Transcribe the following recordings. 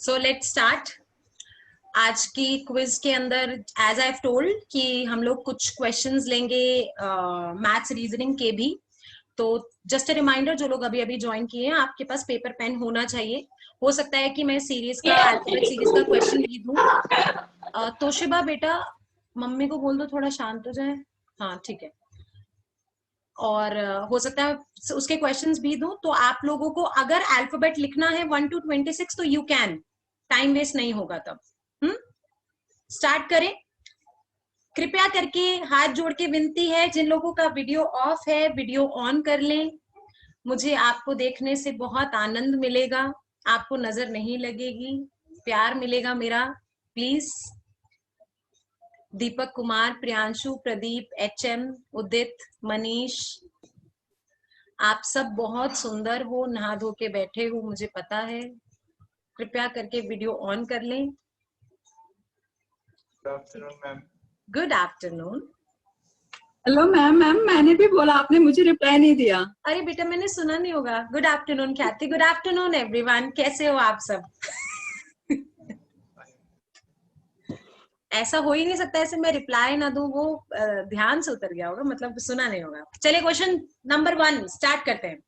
So let's start. आज की quiz के अंदर एज आई टोल्ड कि हम लोग कुछ क्वेश्चंस लेंगे मैथ्स रीजनिंग के भी। तो जस्ट अ रिमाइंडर, जो लोग अभी अभी ज्वाइन किए हैं, आपके पास पेपर पेन होना चाहिए। हो सकता है कि मैं सीरीज का अल्फाबेट सीरीज का क्वेश्चन भी दूं। तोशिबा बेटा, मम्मी को बोल दो थोड़ा शांत हो जाए। हाँ ठीक है। और हो सकता है उसके क्वेश्चंस भी दूं। तो आप लोगों को अगर अल्फाबेट लिखना है 1 to 26 तो यू कैन, टाइम वेस्ट नहीं होगा तब। स्टार्ट करें। कृपया करके हाथ जोड़ के विनती है, जिन लोगों का वीडियो ऑफ है वीडियो ऑन कर लें। मुझे आपको देखने से बहुत आनंद मिलेगा, आपको नजर नहीं लगेगी, प्यार मिलेगा मेरा। प्लीज। दीपक कुमार, प्रियांशु, प्रदीप, HM, उदित, मनीष, आप सब बहुत सुंदर हो, नहा धो के बैठे हो, मुझे पता है। कृपया करके वीडियो ऑन कर लें। Good afternoon. Hello ma'am. मैंने भी बोला, आपने मुझे रिप्लाई नहीं दिया। अरे बेटा, मैंने सुना नहीं होगा। गुड आफ्टरनून ख्याति, गुड आफ्टरनून एवरीवन, कैसे हो आप सब? ऐसा हो ही नहीं सकता, ऐसे मैं रिप्लाई ना दूं, वो ध्यान से उतर गया होगा, मतलब सुना नहीं होगा। चलिए क्वेश्चन नंबर 1 स्टार्ट करते हैं।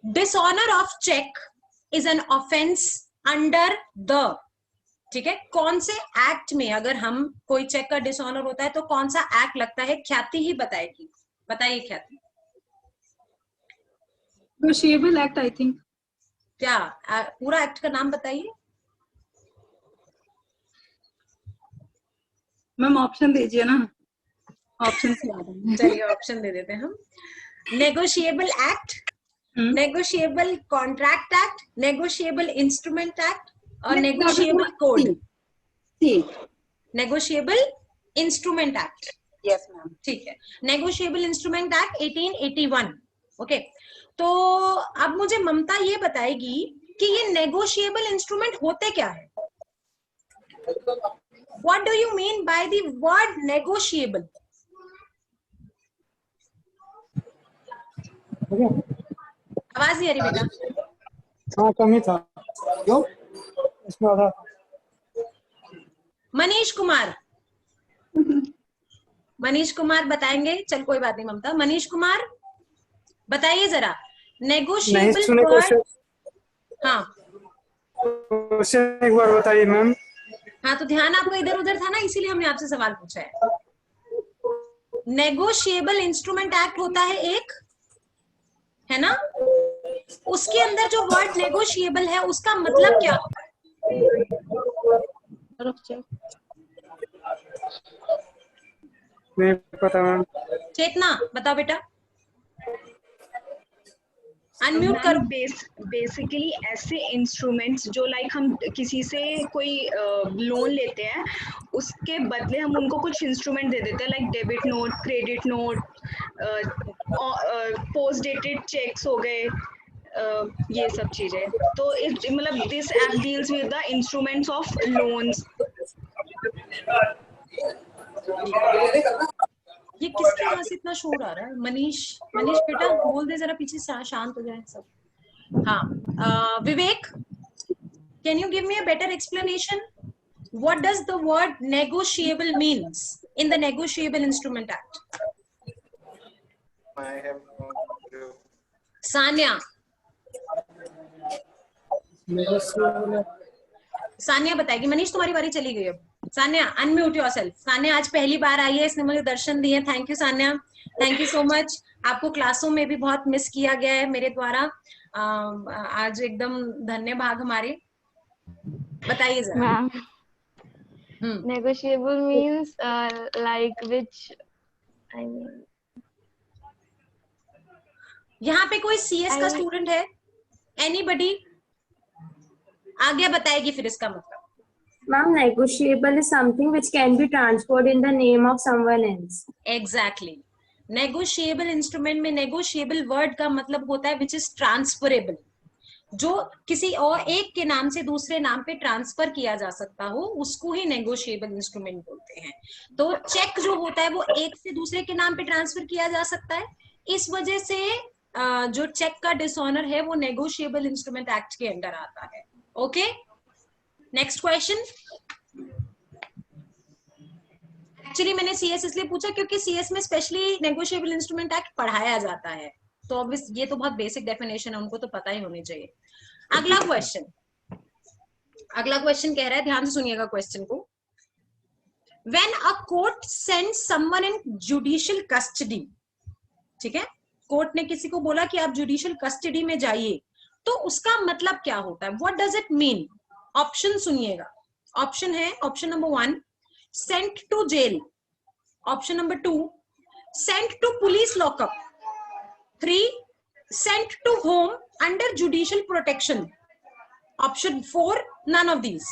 Dishonour of cheque is an offence under the, ठीक है, कौन से एक्ट में अगर हम कोई चेक का डिसऑनर होता है तो कौन सा एक्ट लगता है? ख्याति ही बताएगी। बताइए ख्याति। Negotiable act I think. क्या पूरा एक्ट का नाम बताइए। मैम ऑप्शन दीजिए ना, ऑप्शन से याद है। चलिए ऑप्शन दे देते हैं हम। Negotiable act, negotiable contract act, negotiable instrument act और negotiable code. Negotiable instrument act. Yes ma'am. ठीक है, नेगोशिएबल इंस्ट्रूमेंट एक्ट 1881। ओके, तो अब मुझे ममता ये बताएगी कि ये नेगोशिएबल इंस्ट्रूमेंट होते क्या है? What do you mean by the word negotiable? आवाज नहीं आ रही बेटा। हाँ कमी था जो इसमें आधा। मनीष कुमार, मनीष कुमार बताएंगे। चल कोई बात नहीं ममता, मनीष कुमार बताइए जरा नेगोशिएबल वर्ड। हाँ क्वेश्चन एक बार बताइए मैम। हाँ, तो ध्यान आपको इधर उधर था ना, इसीलिए हमने आपसे सवाल पूछा है। नेगोशिएबल इंस्ट्रूमेंट एक्ट होता है एक, है ना? उसके अंदर जो वर्ड नेगोशिएबल है उसका मतलब क्या होता है? नहीं पता मैम। चेतना बताओ बेटा, अनम्यूट करो। बेसिकली ऐसे इंस्ट्रूमेंट्स जो लाइक हम किसी से कोई लोन लेते हैं, उसके बदले हम उनको कुछ इंस्ट्रूमेंट दे देते हैं, like debit note, credit note, post dated cheques हो गए, ये सब चीजें। तो मतलब this act deals with the instruments of loans. ये किसके यहाँ से इतना शोर आ रहा है? मनीष, मनीष बेटा बोल दे जरा, पीछे शांत हो जाए सब। हाँ Vivek, can you give me a better explanation? What does the word negotiable means in the negotiable instrument act? Sanya, Sanya बताएगी। मनीष तुम्हारी बारी चली गई अब। Sanya unmute yourself. सान्या आज पहली बार आई है, इसने मुझे दर्शन दिए। Thank you Sanya, thank you so much. आपको क्लासों में भी बहुत मिस किया गया है मेरे द्वारा, आज एकदम धन्य भाग हमारे। बताइए जरा। Negotiable means like which I mean. यहाँ पे कोई CS का स्टूडेंट है? एनीबडी? आगे बताएगी फिर इसका मतलब। Ma'am, negotiable is something which can be transferred in the name of someone else. Exactly. Negotiable instrument में नेगोशिएबल वर्ड का मतलब होता है विच इज ट्रांसफरेबल, जो किसी और एक के नाम से दूसरे नाम पे ट्रांसफर किया जा सकता हो, उसको ही नेगोशिएबल इंस्ट्रूमेंट बोलते हैं। तो चेक जो होता है वो एक से दूसरे के नाम पे ट्रांसफर किया जा सकता है, इस वजह से जो चेक का डिसऑनर है वो नेगोशिएबल इंस्ट्रूमेंट एक्ट के अंडर आता है। Okay, next question. एक्चुअली मैंने सीएस इसलिए पूछा क्योंकि सीएस में स्पेशली नेगोशिएबल इंस्ट्रूमेंट एक्ट पढ़ाया जाता है, तो ऑब्वियस ये तो बहुत बेसिक डेफिनेशन है, उनको तो पता ही होनी चाहिए। अगला क्वेश्चन कह रहा है, ध्यान से सुनिएगा क्वेश्चन को। When a court sends someone in judicial custody, ठीक है, कोर्ट ने किसी को बोला कि आप जुडिशियल कस्टडी में जाइए, तो उसका मतलब क्या होता है? What does it mean? Option सुनिएगा। ऑप्शन है, option number 1 sent to jail, option number 2 sent to police lockup, 3 sent to home under judicial protection, option 4 none of these.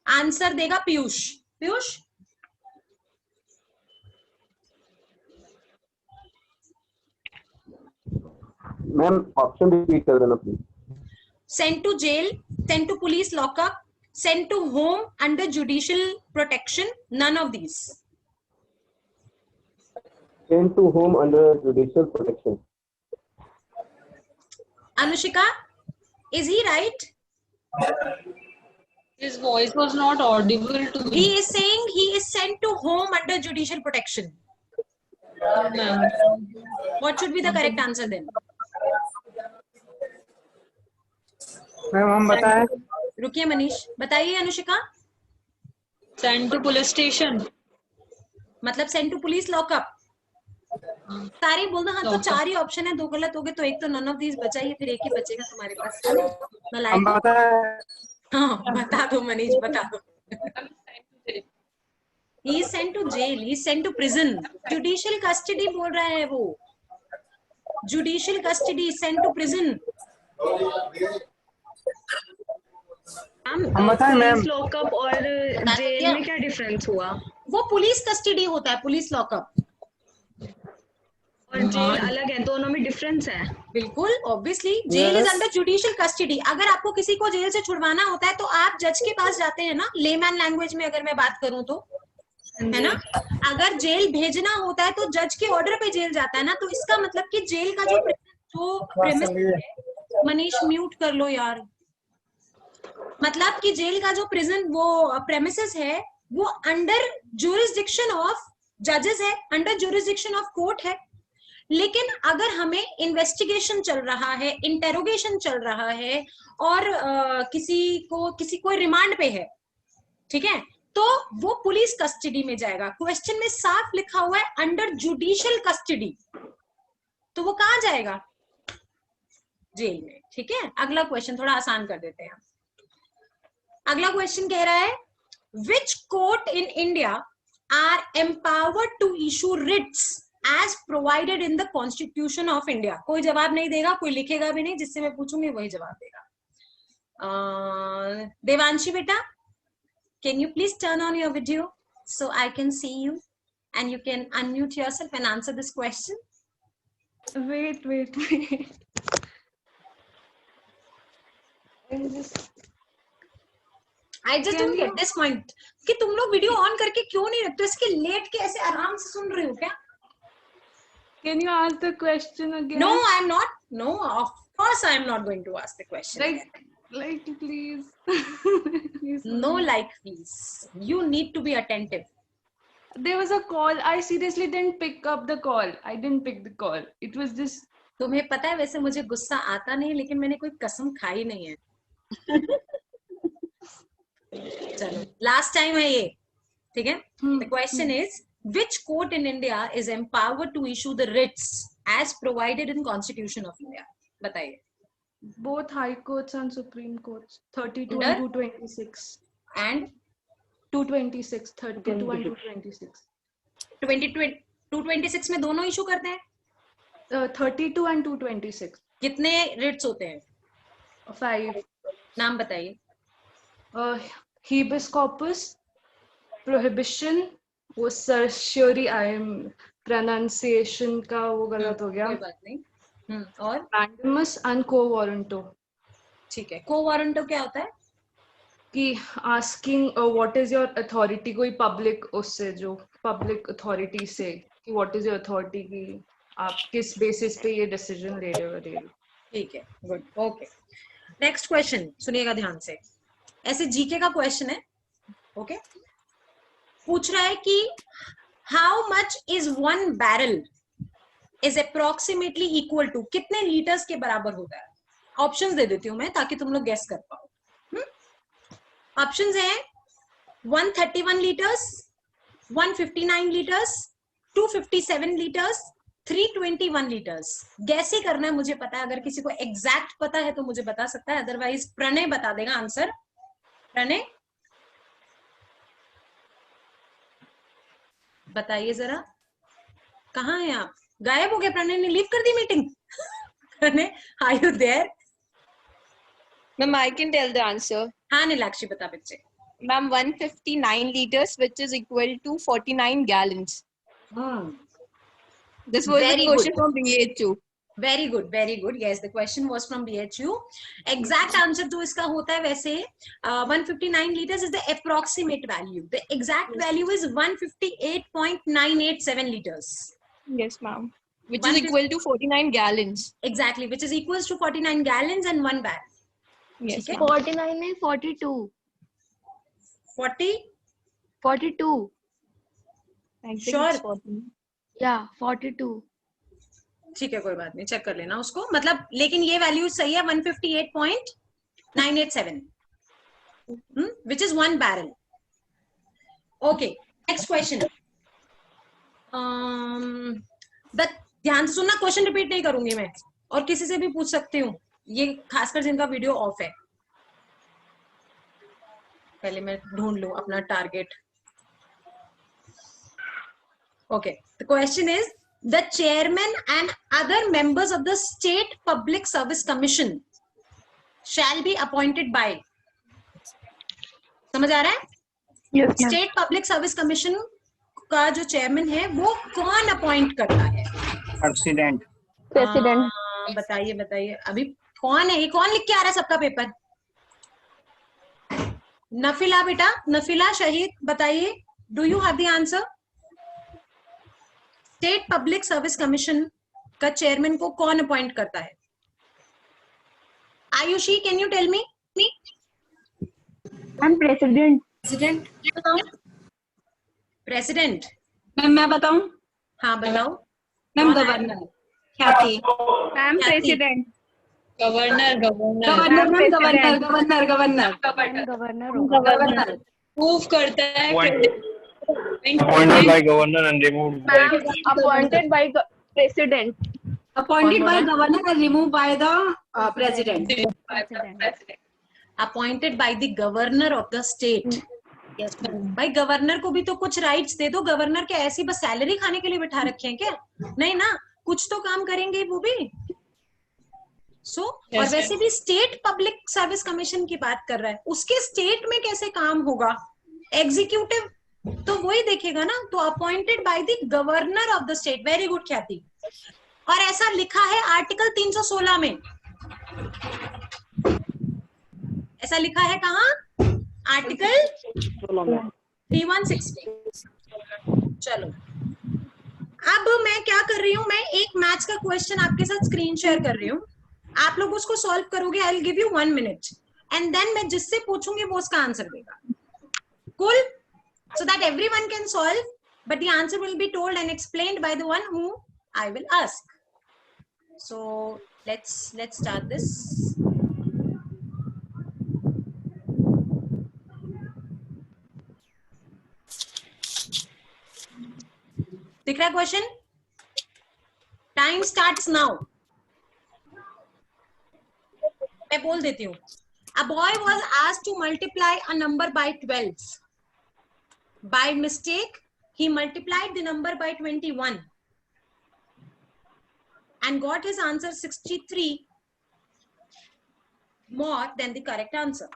Answer देगा Piyush. Piyush, ma'am option repeat कर देना please. sent to jail, sent to police lockup, sent to home under judicial protection, none of these. Sent to home under judicial protection. Anushika, is he right? His voice was not audible to me. He is saying he is sent to home under judicial protection. Ma'am. What should be the correct answer then? Ma'am हम बताएं? रुकिए मनीष, बताइए अनुशिका। Sent to police station. मतलब Saint to police lockup. सारे बोल दो। हाँ, तो 4 ही ऑप्शन है, 2 गलत हो गए तो एक तो नन ऑफ दीज बचा ही, फिर एक ही बचेगा तुम्हारे पास। हम बताएं? हाँ, बता दो मनीष, बता दो। He is sent to jail, he is sent to prison. Judicial custody बोल रहा है वो। Judicial custody, sent to prison. हम बताएं मैम? पुलिस लॉकअप और जेल में क्या डिफरेंस हुआ? वो पुलिस कस्टडी होता है, पुलिस लॉकअप और जेल अलग है, दोनों में डिफरेंस है। बिल्कुल, obviously jail is under judicial custody. अगर आपको किसी को जेल से छुड़वाना होता है तो आप जज के पास जाते हैं ना, लेमैन लैंग्वेज में अगर मैं बात करूं तो, है ना। अगर जेल भेजना होता है तो जज के ऑर्डर पे जेल जाता है ना, तो इसका मतलब कि जेल का जो प्रेमिस है, मनीष म्यूट कर लो यार। मतलब कि जेल का जो प्रिजन वो प्रेमिसेस है वो अंडर ज्यूरिसडिक्शन ऑफ जजेस है, अंडर ज्यूरिसडिक्शन ऑफ कोर्ट है। लेकिन अगर हमें इन्वेस्टिगेशन चल रहा है, इंटेरोगेशन चल रहा है और किसी को रिमांड पे है, ठीक है, तो वो पुलिस कस्टडी में जाएगा। क्वेश्चन में साफ लिखा हुआ है अंडर जुडिशियल कस्टडी, तो वो कहां जाएगा? जेल में। ठीक है, अगला क्वेश्चन थोड़ा आसान कर देते हैं। अगला क्वेश्चन कह रहा है which court in India are empowered to issue writs as provided in the constitution of India. कोई जवाब नहीं देगा, कोई लिखेगा भी नहीं, जिससे मैं पूछूंगी वही जवाब देगा। देवांशी बेटा, can you please turn on your video so I can see you and you can unmute yourself and answer this question? Wait. I just don't get this point कि तुम लोग वीडियो ऑन करके क्यों नहीं रखते? इसके लेट के ऐसे आराम से सुन रहे हो क्या? Can you ask the question again? No, I am not. No, of course I am not going to ask the question. Like please. Please. No, like please. You need to be attentive. There was a call. I seriously didn't pick up the call. I didn't pick the call. It was just. तुम्हें पता है वैसे मुझे गुस्सा आता नहीं, लेकिन मैंने कोई कसम खाई नहीं है। चलो, लास्ट टाइम है ये, ठीक है? The question is, which court in India is empowered to issue the writs as provided in Constitution of India? बताइए। Both High Courts and Supreme Courts, 32 Under? and 226. And 226, 32 and 226. 226 में दोनों issue करते हैं? 32 and 226. कितने Ritz होते हैं? 5. नाम बताइए। Habeas corpus, prohibition, वो certiorari, pronunciation का वो गलत हो गया। कोई बात नहीं। और Mandamus and quo warranto. ठीक है, quo warranto क्या होता है? कि asking what is your authority, कोई public उससे जो public authority से कि what is your authority, कि आप किस basis पे ये decision ले रहे हो। ठीक है, गुड, ओके। नेक्स्ट क्वेश्चन सुनिएगा ध्यान से। ऐसे जीके का क्वेश्चन है. ओके, पूछ रहा है कि how much is 1 barrel is approximately equal to, कितने लीटर्स के बराबर होता है. ऑप्शंस दे देती हूं मैं ताकि तुम लोग गेस कर पाओ. ऑप्शंस हैं 131 litres, 159 litres, 257 litres, 321 litres. Gas ही करना है, मुझे पता है. अगर किसी को एग्जैक्ट पता है तो मुझे बता सकता है, अदरवाइज प्रणय बता देगा आंसर. प्रणय बताइए जरा, कहाँ हैं आप? गायब हो गए. प्रणय ने लीव कर दी meeting. Pranay, are you there? Ma'am, I can tell the answer. हाँ नीलाक्षी, बता बच्चे. Ma'am, 159 liters, which is equal to 49 gallons. This was Very a question good. from BHU. Very good, very good. Yes, the question was from BHU. Exact answer जो इसका होता है वैसे 159 litres is the approximate value. The exact value is 158.987 litres. Yes, ma'am. Which is equal to 49 gallons. एग्जैक्टली, which is equals to 49 gallons and 1 barrel. Yes. ठीक है. 49 नहीं 42. 40 42. I think Sure. it's 40. Yeah, 42. ठीक है, कोई बात नहीं, चेक कर लेना उसको. मतलब लेकिन ये वैल्यू सही है, 158.987, which is 1 barrel. Okay, next question. ध्यान से सुनना, क्वेश्चन रिपीट नहीं करूंगी मैं, और किसी से भी पूछ सकती हूँ, ये खासकर जिनका वीडियो ऑफ है. पहले मैं ढूंढ लूं अपना target. Okay, the question is the chairman and other members of the state public service commission shall be appointed by. समझ आ रहा है? Yes, ma'am. State public service commission का जो चेयरमैन है वो कौन अपॉइंट करता है? प्रेसिडेंट. बताइए बताइए, अभी कौन है ये? कौन लिख के आ रहा है सबका पेपर? नफिला बेटा, नफिला शहीद, बताइए, do you have the answer? State public service commission का चेयरमैन को कौन अपॉइंट करता है? Ayushi, can you tell me? I'm president. President. Ma'am मैं बताऊं? हाँ बताओ. Ma'am governor. Khyati. Ma'am president. Governor. Governor ma'am, governor governor governor governor. Move करता है. Appointed by governor and removed by. Appointed by president. Appointed by governor and removed by the president. Appointed by the governor of the state. Yes भाई, governor को भी तो कुछ rights दे दो. Governor क्या ऐसी बस सैलरी खाने के लिए बिठा रखे हैं क्या? नहीं ना, कुछ तो काम करेंगे वो भी. सो और वैसे भी स्टेट पब्लिक सर्विस कमीशन की बात कर रहा है, उसके स्टेट में कैसे काम होगा? एग्जीक्यूटिव तो वही देखेगा ना. तो appointed by the governor of the state. Very good ख्याति. और ऐसा लिखा है आर्टिकल 316 में. ऐसा लिखा है कहाँ? आर्टिकल 3160. चलो, अब मैं क्या कर रही हूँ, मैं एक मैथ्स का क्वेश्चन आपके साथ स्क्रीन शेयर कर रही हूँ. आप लोग उसको सॉल्व करोगे. I will give you 1 minute and then मैं जिससे पूछूंगी वो उसका आंसर देगा. Cool? So that everyone can solve, but the answer will be told and explained by the one who I will ask. So let's start this. दिख रहा है question? Time starts now. मैं बोल देती हूँ. A boy was asked to multiply a number by 12. By mistake, he multiplied the number by 21 and got his answer 63 more than the correct answer.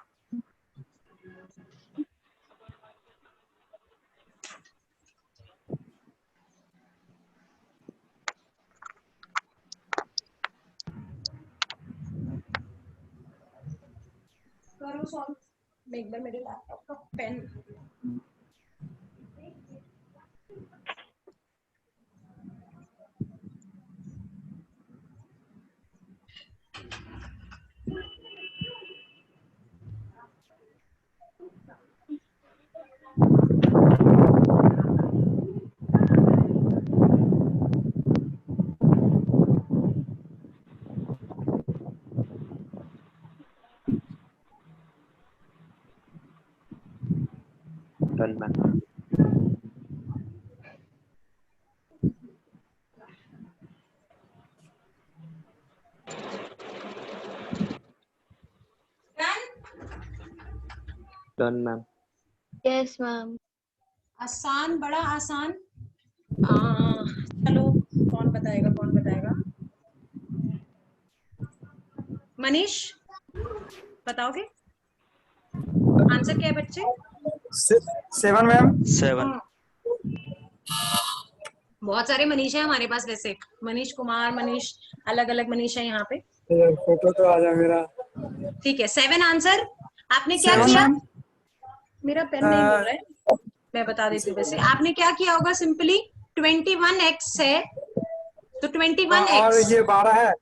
करो solve. मैं एक बार मेरे लैपटॉप का pen. Done, ma'am. Done, ma'am. Yes, ma'am. आसान, बड़ा आसान। चलो कौन बताएगा? मनीष बताओगे? आंसर क्या है बच्चे? 7 मैम। 7. बहुत सारे मनीष हैं हमारे पास वैसे, मनीष कुमार, मनीष, अलग अलग मनीष है यहाँ पे। फोटो तो आ जाए मेरा। ठीक है, 7 आंसर। आपने क्या 7 किया? मैम। मेरा पेन नहीं मिल रहा है, मैं बता देती हूँ। वैसे आपने क्या किया होगा? सिंपली 21x है तो 21x और ये 12 है,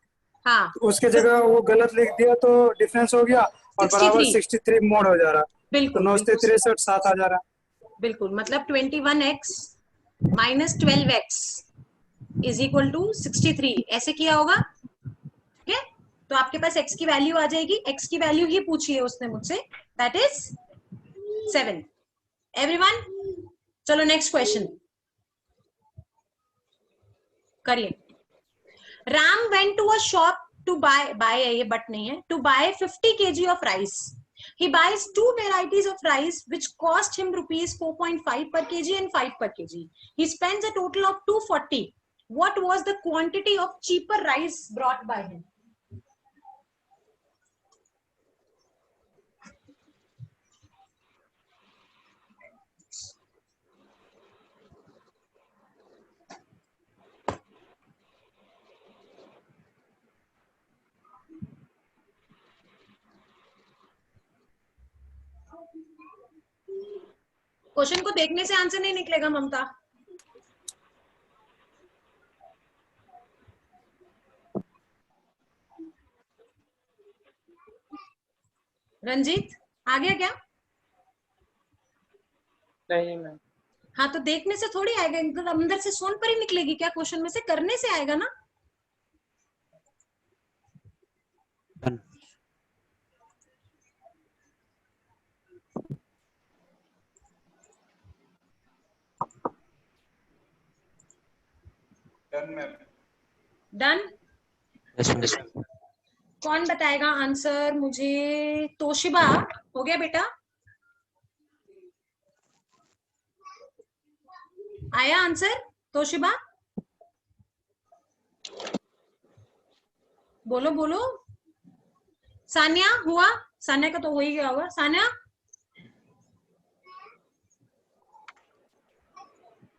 हाँ, उसके जगह वो गलत लिख दिया तो डिफरेंस हो गया और बराबर 63 मोड हो जा रहा। बिल्कुल, तो 9 से 63 7 आ जा रहा। बिल्कुल, मतलब 21x minus 12x is equal to 63, ऐसे किया होगा। ठीक है, तो आपके पास x की वैल्यू आ जाएगी। x की वैल्यू ही पूछी है उसने मुझसे, दैट इज 7। एवरीवन, चलो नेक्स्ट क्वेश्चन करिए। Ram went to a shop to buy ये बट नहीं है, to buy 50 kg of rice. He buys 2 varieties of rice which cost him rupees 4.5 per kg and 5 per kg. He spends a total of 240. What was the quantity of cheaper rice brought by him? Question को देखने से answer नहीं निकलेगा ममता। रंजीत आ गया क्या? नहीं ma'am. हाँ, तो देखने से थोड़ी आएगा, एकदम अंदर से सोन पर ही निकलेगी क्या? क्वेश्चन में से करने से आएगा ना। Done. डन। Yes, ma'am. कौन बताएगा आंसर मुझे? तोशिबा, हो गया बेटा? आया आंसर तोशिबा? बोलो बोलो। सान्या हुआ? सान्या का तो हो ही गया होगा। सान्या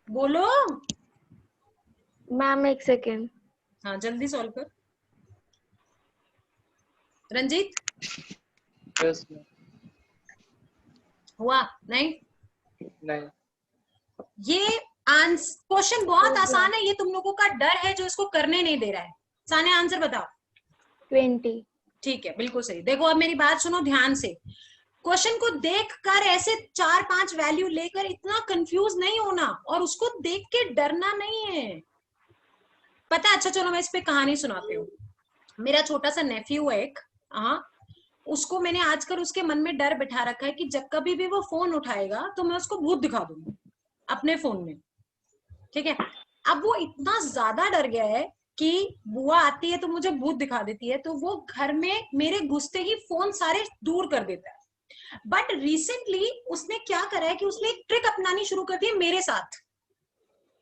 बोलो। मैम एक सेकेंड। हाँ, जल्दी सॉल्व कर। रंजीत हुआ? नहीं, ये क्वेश्चन बहुत आसान है, ये तुम लोगों का डर है जो इसको करने नहीं दे रहा है। सान्या आंसर बताओ। 20। ठीक है, बिल्कुल सही। देखो अब मेरी बात सुनो ध्यान से। क्वेश्चन को देखकर ऐसे 4-5 वैल्यू लेकर इतना कंफ्यूज नहीं होना और उसको देख के डरना नहीं है, पता है? अच्छा चलो मैं इस पे कहानी सुनाती हूँ। मेरा छोटा सा नेफ्यू है एक, हाँ, उसको मैंने आजकल उसके मन में डर बिठा रखा है कि जब कभी भी वो फोन उठाएगा तो मैं उसको भूत दिखा दूंगी अपने फोन में। ठीक है, अब वो इतना ज्यादा डर गया है कि बुआ आती है तो मुझे भूत दिखा देती है, तो वो घर में मेरे घुसते ही फोन सारे दूर कर देता है। बट रिसेंटली उसने क्या करा है कि उसने एक ट्रिक अपनानी शुरू कर दी है मेरे साथ।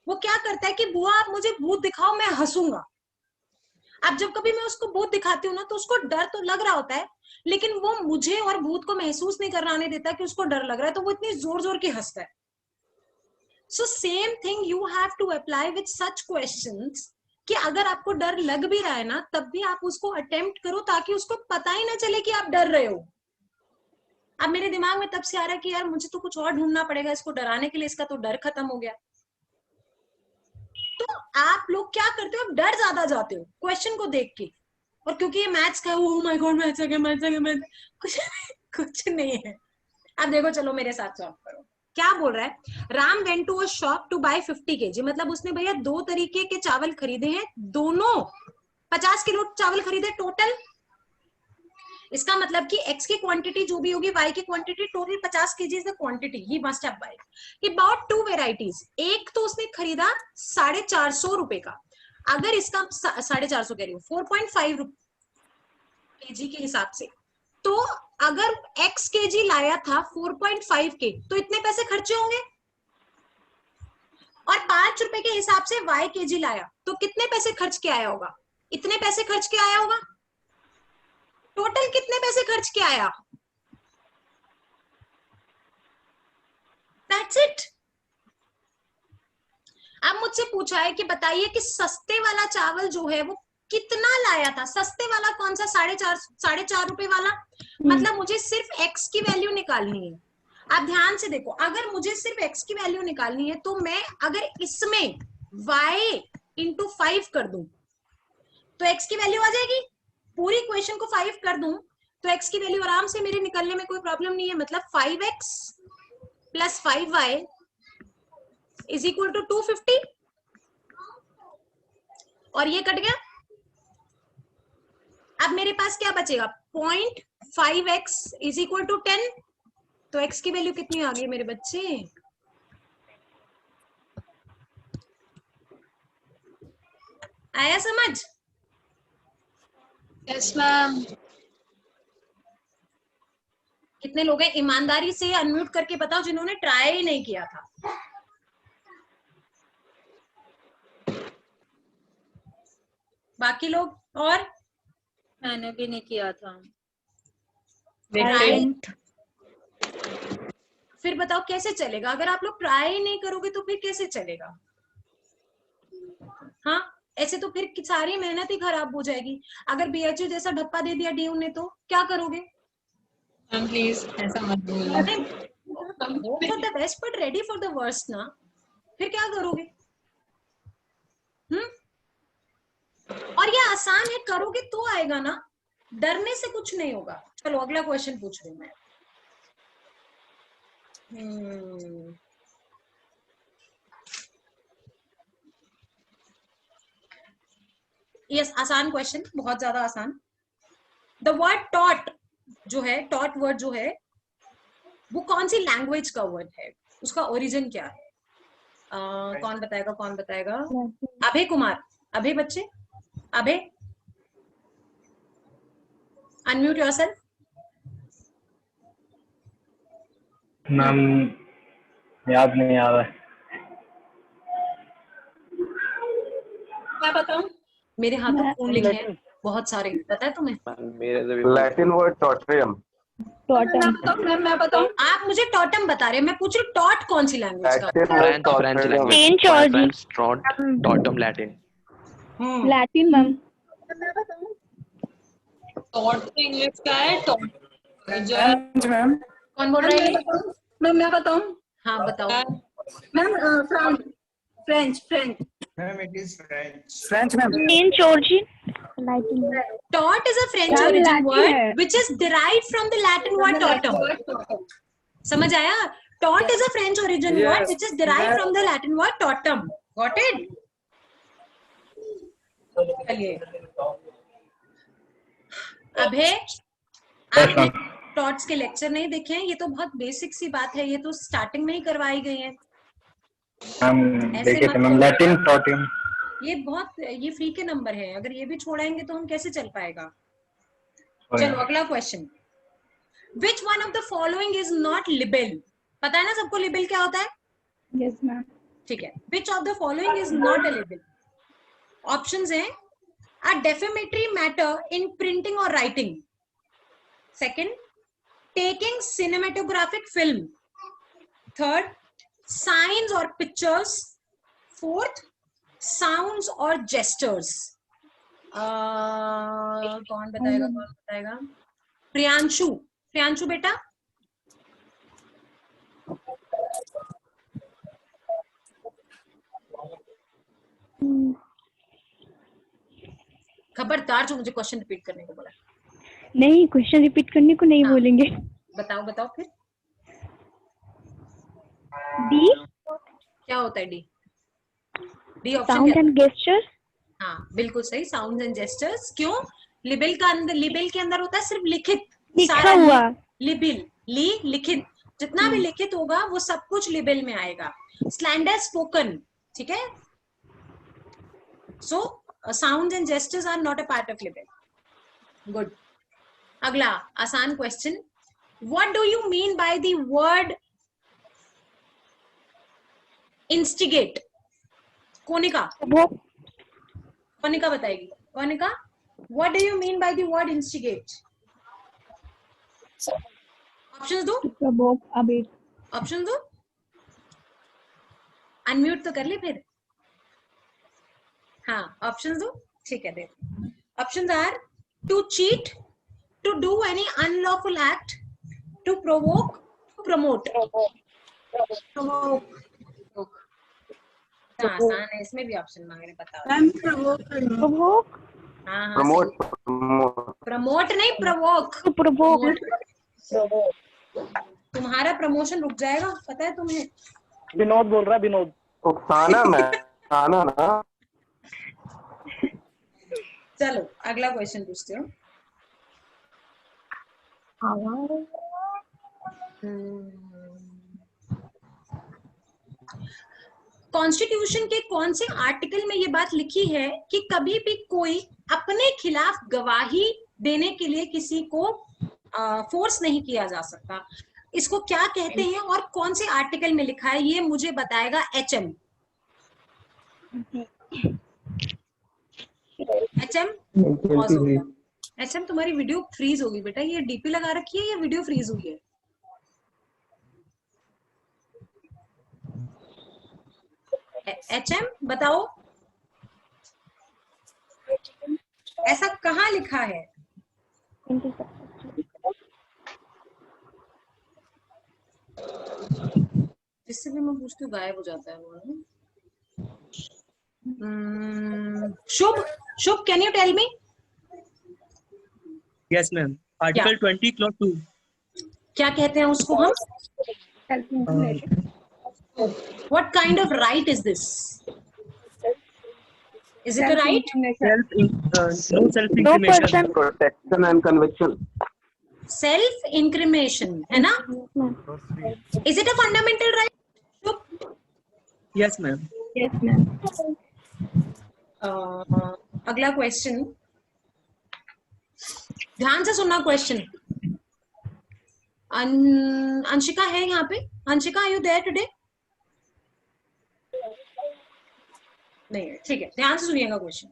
वो क्या करता है कि बुआ आप मुझे भूत दिखाओ, मैं हंसूंगा। अब जब कभी मैं उसको भूत दिखाती हूँ ना तो उसको डर तो लग रहा होता है, लेकिन वो मुझे और भूत को महसूस नहीं कराने देता कि उसको डर लग रहा है, तो वो इतनी जोर जोर की हंसता है। So same thing you have to apply with such questions कि अगर आपको डर लग भी रहा है ना तब भी आप उसको अटेम्प्ट करो ताकि उसको पता ही ना चले कि आप डर रहे हो। अब मेरे दिमाग में तब से आ रहा है कि यार मुझे तो कुछ और ढूंढना पड़ेगा इसको डराने के लिए, इसका तो डर खत्म हो गया। तो आप लोग क्या करते हो? आप डर ज्यादा जाते हो क्वेश्चन को देख के, और क्योंकि ये मैथ्स का, ओह माय गॉड मैथ्स आ गया, मैथ्स आ गया, मैथ्स कुछ नहीं है। अब देखो चलो मेरे साथ सॉल्व करो। क्या बोल रहा है? Ram went to a shop to buy 50 kg, मतलब उसने भैया 2 तरीके के चावल खरीदे हैं, दोनों 50 किलो चावल खरीदे टोटल। इसका मतलब कि x की क्वांटिटी जो भी होगी, y की quantity, total 50 kg is the quantity he must have wide. He bought 2 varieties, एक तो उसने खरीदा 450 रुपए का, अगर इसका 450 कह रही हूँ 4.5 kg के हिसाब से, तो अगर x kg लाया था 4.5 के, तो इतने पैसे खर्चे होंगे। और 5 रुपए के हिसाब से y kg लाया, तो कितने पैसे खर्च के आया होगा? इतने पैसे खर्च के आया होगा। टोटल कितने पैसे खर्च के आया? That's it। अब मुझसे पूछा है कि बताइए कि सस्ते वाला चावल जो है वो कितना लाया था। सस्ते वाला कौन सा? 4.5 रुपए वाला। मतलब मुझे सिर्फ x की वैल्यू निकालनी है। आप ध्यान से देखो, अगर मुझे सिर्फ x की वैल्यू निकालनी है तो मैं अगर इसमें y इंटू 5 कर दूं तो x की वैल्यू आ जाएगी। पूरी इक्वेशन को 5 कर दूं तो x की वैल्यू आराम से मेरे निकलने में कोई प्रॉब्लम नहीं है। मतलब 5x plus 5y is equal to 250, और ये कट गया। अब मेरे पास क्या बचेगा? 0.5x is equal to 10। तो x की वैल्यू कितनी आ गई मेरे बच्चे? आया समझ? Yes ma'am. कितने लोग हैं? ईमानदारी से अनम्यूट करके बताओ जिन्होंने ट्राई ही नहीं किया था। बाकी लोग? और मैंने भी नहीं किया था। राइट। फिर बताओ कैसे चलेगा? अगर आप लोग ट्राई ही नहीं करोगे तो फिर कैसे चलेगा? हाँ, ऐसे तो फिर सारी मेहनत ही खराब हो जाएगी। अगर BHU जैसा ढप्पा दे दिया DU ने तो क्या करोगे? मैम प्लीज ऐसा मत बोलो। Hope for the best but ready for the worst ना। फिर क्या करोगे? और ये आसान है, करोगे तो आएगा ना, डरने से कुछ नहीं होगा। चलो अगला क्वेश्चन पूछ रही हूँ मैं। यस, आसान क्वेश्चन, बहुत ज्यादा आसान। द वर्ड टॉट जो है, टॉट वर्ड जो है वो कौन सी लैंग्वेज का वर्ड है? उसका ओरिजिन क्या है? कौन बताएगा? कौन बताएगा? अभय कुमार। अभय बच्चे, अभय अनम्यूट योरसेल्फ। मैम याद नहीं आ रहा है। मैं बताऊं? मेरे हाथों फोन लिखे हैं बहुत सारे, पता है तुम्हें? Latin word tortium. मैं बताऊं? आप मुझे टॉटम बता रहे हैं, मैं पूछ रही हूँ टॉट कौन सी लैंग्वेज का? French language. Tatum Latin. Latin ma'am. Taught तो इंग्लिश का है, टॉट फ्रेंच मैम। कौन बोल रहा है? मैं बताऊं? हाँ बताओ। Ma'am French French ma'am it is French ma'am. French origin. Taught is a French origin word which is derived from the Latin word totum. समझ आया? Taught is a French origin word which is derived from the Latin word totum. Got it? चलिए अभय, आपने thoughts के lecture नहीं देखे हैं? ये तो बहुत बेसिक सी बात है, ये तो स्टार्टिंग में ही करवाई गई है। देखे थे मैम, लैटिन टॉटम। ये फ्री के नंबर है, अगर ये भी छोड़ाएंगे तो हम कैसे चल पाएगा? चलो अगला question. Which one of the following is not libel? पता है ना सबको libel क्या होता है? Yes ma'am. ठीक है। Which of the following is not a libel? Options हैं a defamatory matter in printing or writing. Second, taking cinematographic film. Third, signs or pictures. Fourth, sounds or gestures. कौन बताएगा? कौन बताएगा? प्रियांशु। प्रियांशु बेटा, खबरदार जो मुझे क्वेश्चन रिपीट करने को बोला। नहीं, क्वेश्चन रिपीट करने को नहीं बोलेंगे। बताओ बताओ फिर। डी क्या होता है? D option sound and gesture. हाँ बिल्कुल सही, साउंड एंड जेस्चर्स। क्यों? लिबिल के अंदर होता है सिर्फ लिखित, लिखा हुआ। लिबिल, लिखित, जितना भी लिखित होगा वो सब कुछ लिबिल में आएगा। स्लैंडर स्पोकन, ठीक है। So sounds and gestures are not a part of libel. Good. अगला आसान question, what do you mean by the word instigate? Konika बताएगी। Konika, what do you mean by the word instigate? Options दो, option दो। Unmute तो कर ले फिर। हाँ, ऑप्शंस दो, ठीक है। देखो, options are to cheat, to do any unlawful act, to provoke, to promote. आसान है, इसमें भी ऑप्शन मांग रहे, बताओ। प्रवोक। हाँ, प्रमोट नहीं, प्रवोक। तुम्हारा प्रमोशन रुक जाएगा, पता है तुम्हें। विनोद बोल रहा है, विनोद। आना ना। चलो अगला क्वेश्चन पूछते हो। कॉन्स्टिट्यूशन के कौन से आर्टिकल में ये बात लिखी है कि कभी भी कोई अपने खिलाफ गवाही देने के लिए किसी को फोर्स नहीं किया जा सकता? इसको क्या कहते हैं और कौन से आर्टिकल में लिखा है, ये मुझे बताएगा HM। HM तुम्हारी वीडियो फ्रीज होगी बेटा, ये डीपी लगा रखी है या वीडियो फ्रीज हुई है? HM बताओ, ऐसा कहाँ लिखा है? जिससे भी मैं पूछती हूँ गायब हो जाता है वो। Shubh, can you tell me? Yes ma'am, article 20 clause 2। क्या कहते हैं उसको हम? What kind of right is this? Is it a right? No self-incrimination. Protection and conviction. Self-incrimination, है ना? Is it a fundamental right? Yes ma'am. अगला question, ध्यान से सुनना क्वेश्चन। अंशिका है यहाँ पे? Anshika, are you there today? नहीं है, ठीक है, ध्यान से सुनिएगा क्वेश्चन।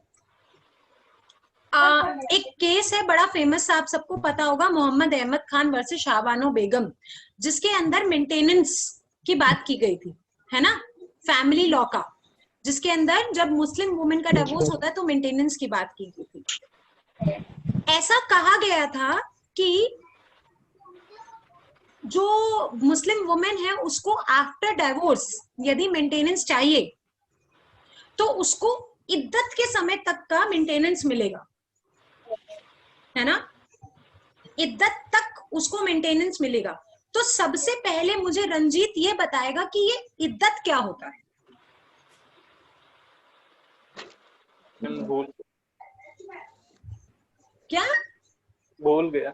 एक केस है बड़ा फेमस, आप सबको पता होगा, मोहम्मद अहमद खान वर्सेस शाहबानो बेगम, जिसके अंदर मेंटेनेंस की बात की गई थी, है ना, फैमिली लॉ का, जिसके अंदर जब मुस्लिम वुमेन का डिवोर्स होता है तो मेंटेनेंस की बात की गई थी। ऐसा कहा गया था कि जो मुस्लिम वुमेन है उसको आफ्टर डिवोर्स यदि मेंटेनेंस चाहिए तो उसको इद्दत के समय तक का मेंटेनेंस मिलेगा, है ना, इद्दत तक उसको मेंटेनेंस मिलेगा। तो सबसे पहले मुझे रंजीत ये बताएगा कि ये इद्दत क्या होता है। क्या भूल गया?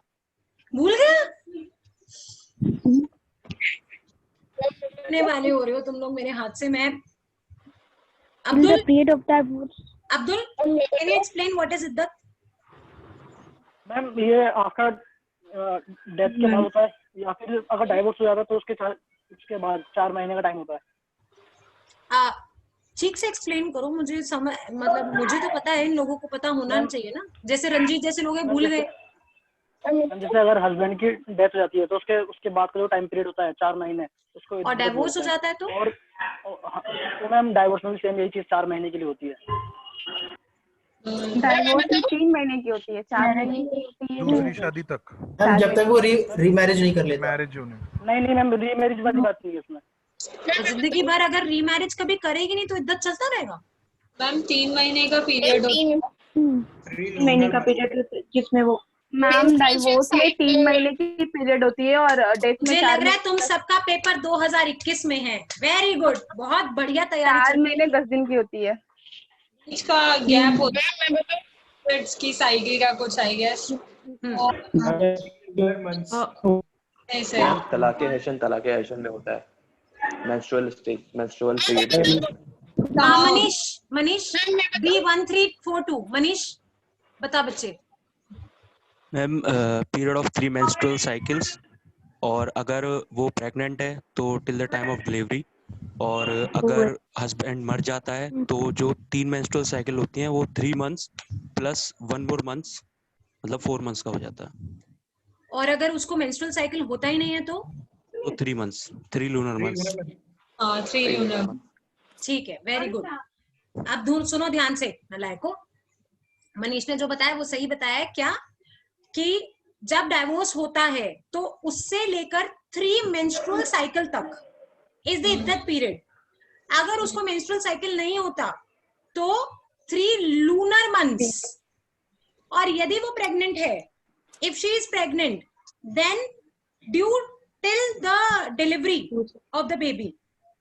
करने वाले हो रहे हो तुम लोग मेरे हाथ से। मैं Abdul, can you explain what is iddat? Ma'am, ये आफ्टर डेथ के बाद होता है, या फिर अगर डाइवोर्स हो जाता है तो उसके बाद 4 महीने का टाइम होता है। ठीक से एक्सप्लेन करो, मुझे समझ, मतलब मुझे तो पता है, इन लोगों को पता होना चाहिए ना, जैसे रंजीत जैसे लोग भूल गए। जैसे अगर हस्बैंड की डेथ हो जाती है तो उसके बाद का जो टाइम पीरियड होता है 4 महीने, उसको और डाइवोर्स हो जाता है तो? और तो मैम डाइवोर्स में भी सेम यही चीज 4 महीने के लिए होती है। डाइवोर्स 3 महीने की होती है, 4 महीने की होती है दूसरी शादी तक, जब तक वो रीमैरिज नहीं कर लेता। मैरिज होने। नहीं मैम, रीमैरिज वाली बात नहीं है इसमें। तो जिंदगी भर अगर रीमैरिज कभी करेगी नहीं तो इद्दत चलता रहेगा। मैम 3 महीने का पीरियड, 3 महीने का पीरियड जिसमें वो, मैम डाइवोर्स में 3 महीने की पीरियड होती है और डेथ में मुझे लग रहा है तुम सबका पेपर 2021 में है। वेरी गुड, बहुत बढ़िया तैयारी। 4 महीने 10 दिन की होती है। इसका गैप होता है। पीरियड्स की साइकिल का कुछ आई गेस। ऐसे तलाके हैशन में होता है menstrual period. Manish B1342 Manish बता बच्चे। Ma'am period of 3 menstrual cycles, और अगर वो प्रेग्नेंट है तो till the time of delivery, और अगर हस्बैंड मर जाता है तो जो 3 मेंस्ट्रुअल साइकिल होती हैं वो 3 मंथ्स प्लस 1 मोर मंथ्स, मतलब 4 मंथ्स का हो जाता है। और अगर उसको मेंस्ट्रुअल साइकिल होता ही नहीं है तो 3 मंथ्स, 3 लूनर मंथ्स। हाँ 3 लूनर। ठीक है, वेरी गुड। अब धूल सुनो ध्यान से नलायको, मनीष ने जो बताया वो सही बताया है। क्या कि जब डाइवोर्स होता है तो उससे लेकर 3 मेंस्ट्रुअल साइकिल तक इज द इद्दत पीरियड। अगर उसको मेंस्ट्रुअल साइकिल नहीं होता तो 3 लूनर मंथ्स। और यदि वो प्रेग्नेंट है, if she is pregnant, then due till the delivery of the baby,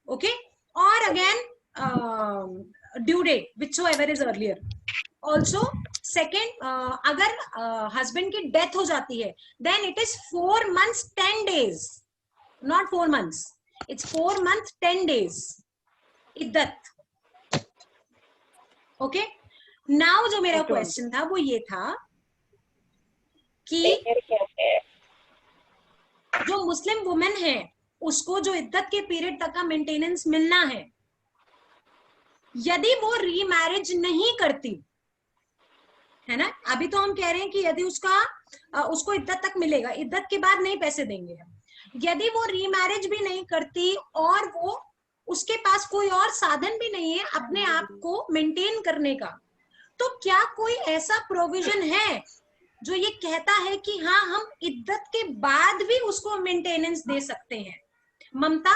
okay, और again due date whichever is earlier. Also second, अगर हस्बैंड की डेथ हो जाती है then it is 4 months 10 days, not 4 months, it's 4 months 10 days iddat. Okay, now जो मेरा question था वो ये था कि जो मुस्लिम वुमेन है उसको जो इद्दत के पीरियड तक का मेंटेनेंस मिलना है, यदि वो रीमैरिज नहीं करती है ना, अभी तो हम कह रहे हैं कि यदि उसको इद्दत तक मिलेगा, इद्दत के बाद नहीं पैसे देंगे। यदि वो रीमैरिज भी नहीं करती और वो उसके पास कोई और साधन भी नहीं है अपने आप को मेंटेन करने का, तो क्या कोई ऐसा प्रोविजन है जो ये कहता है कि हाँ हम इद्दत के बाद भी उसको मेंटेनेंस दे सकते हैं? Mamta,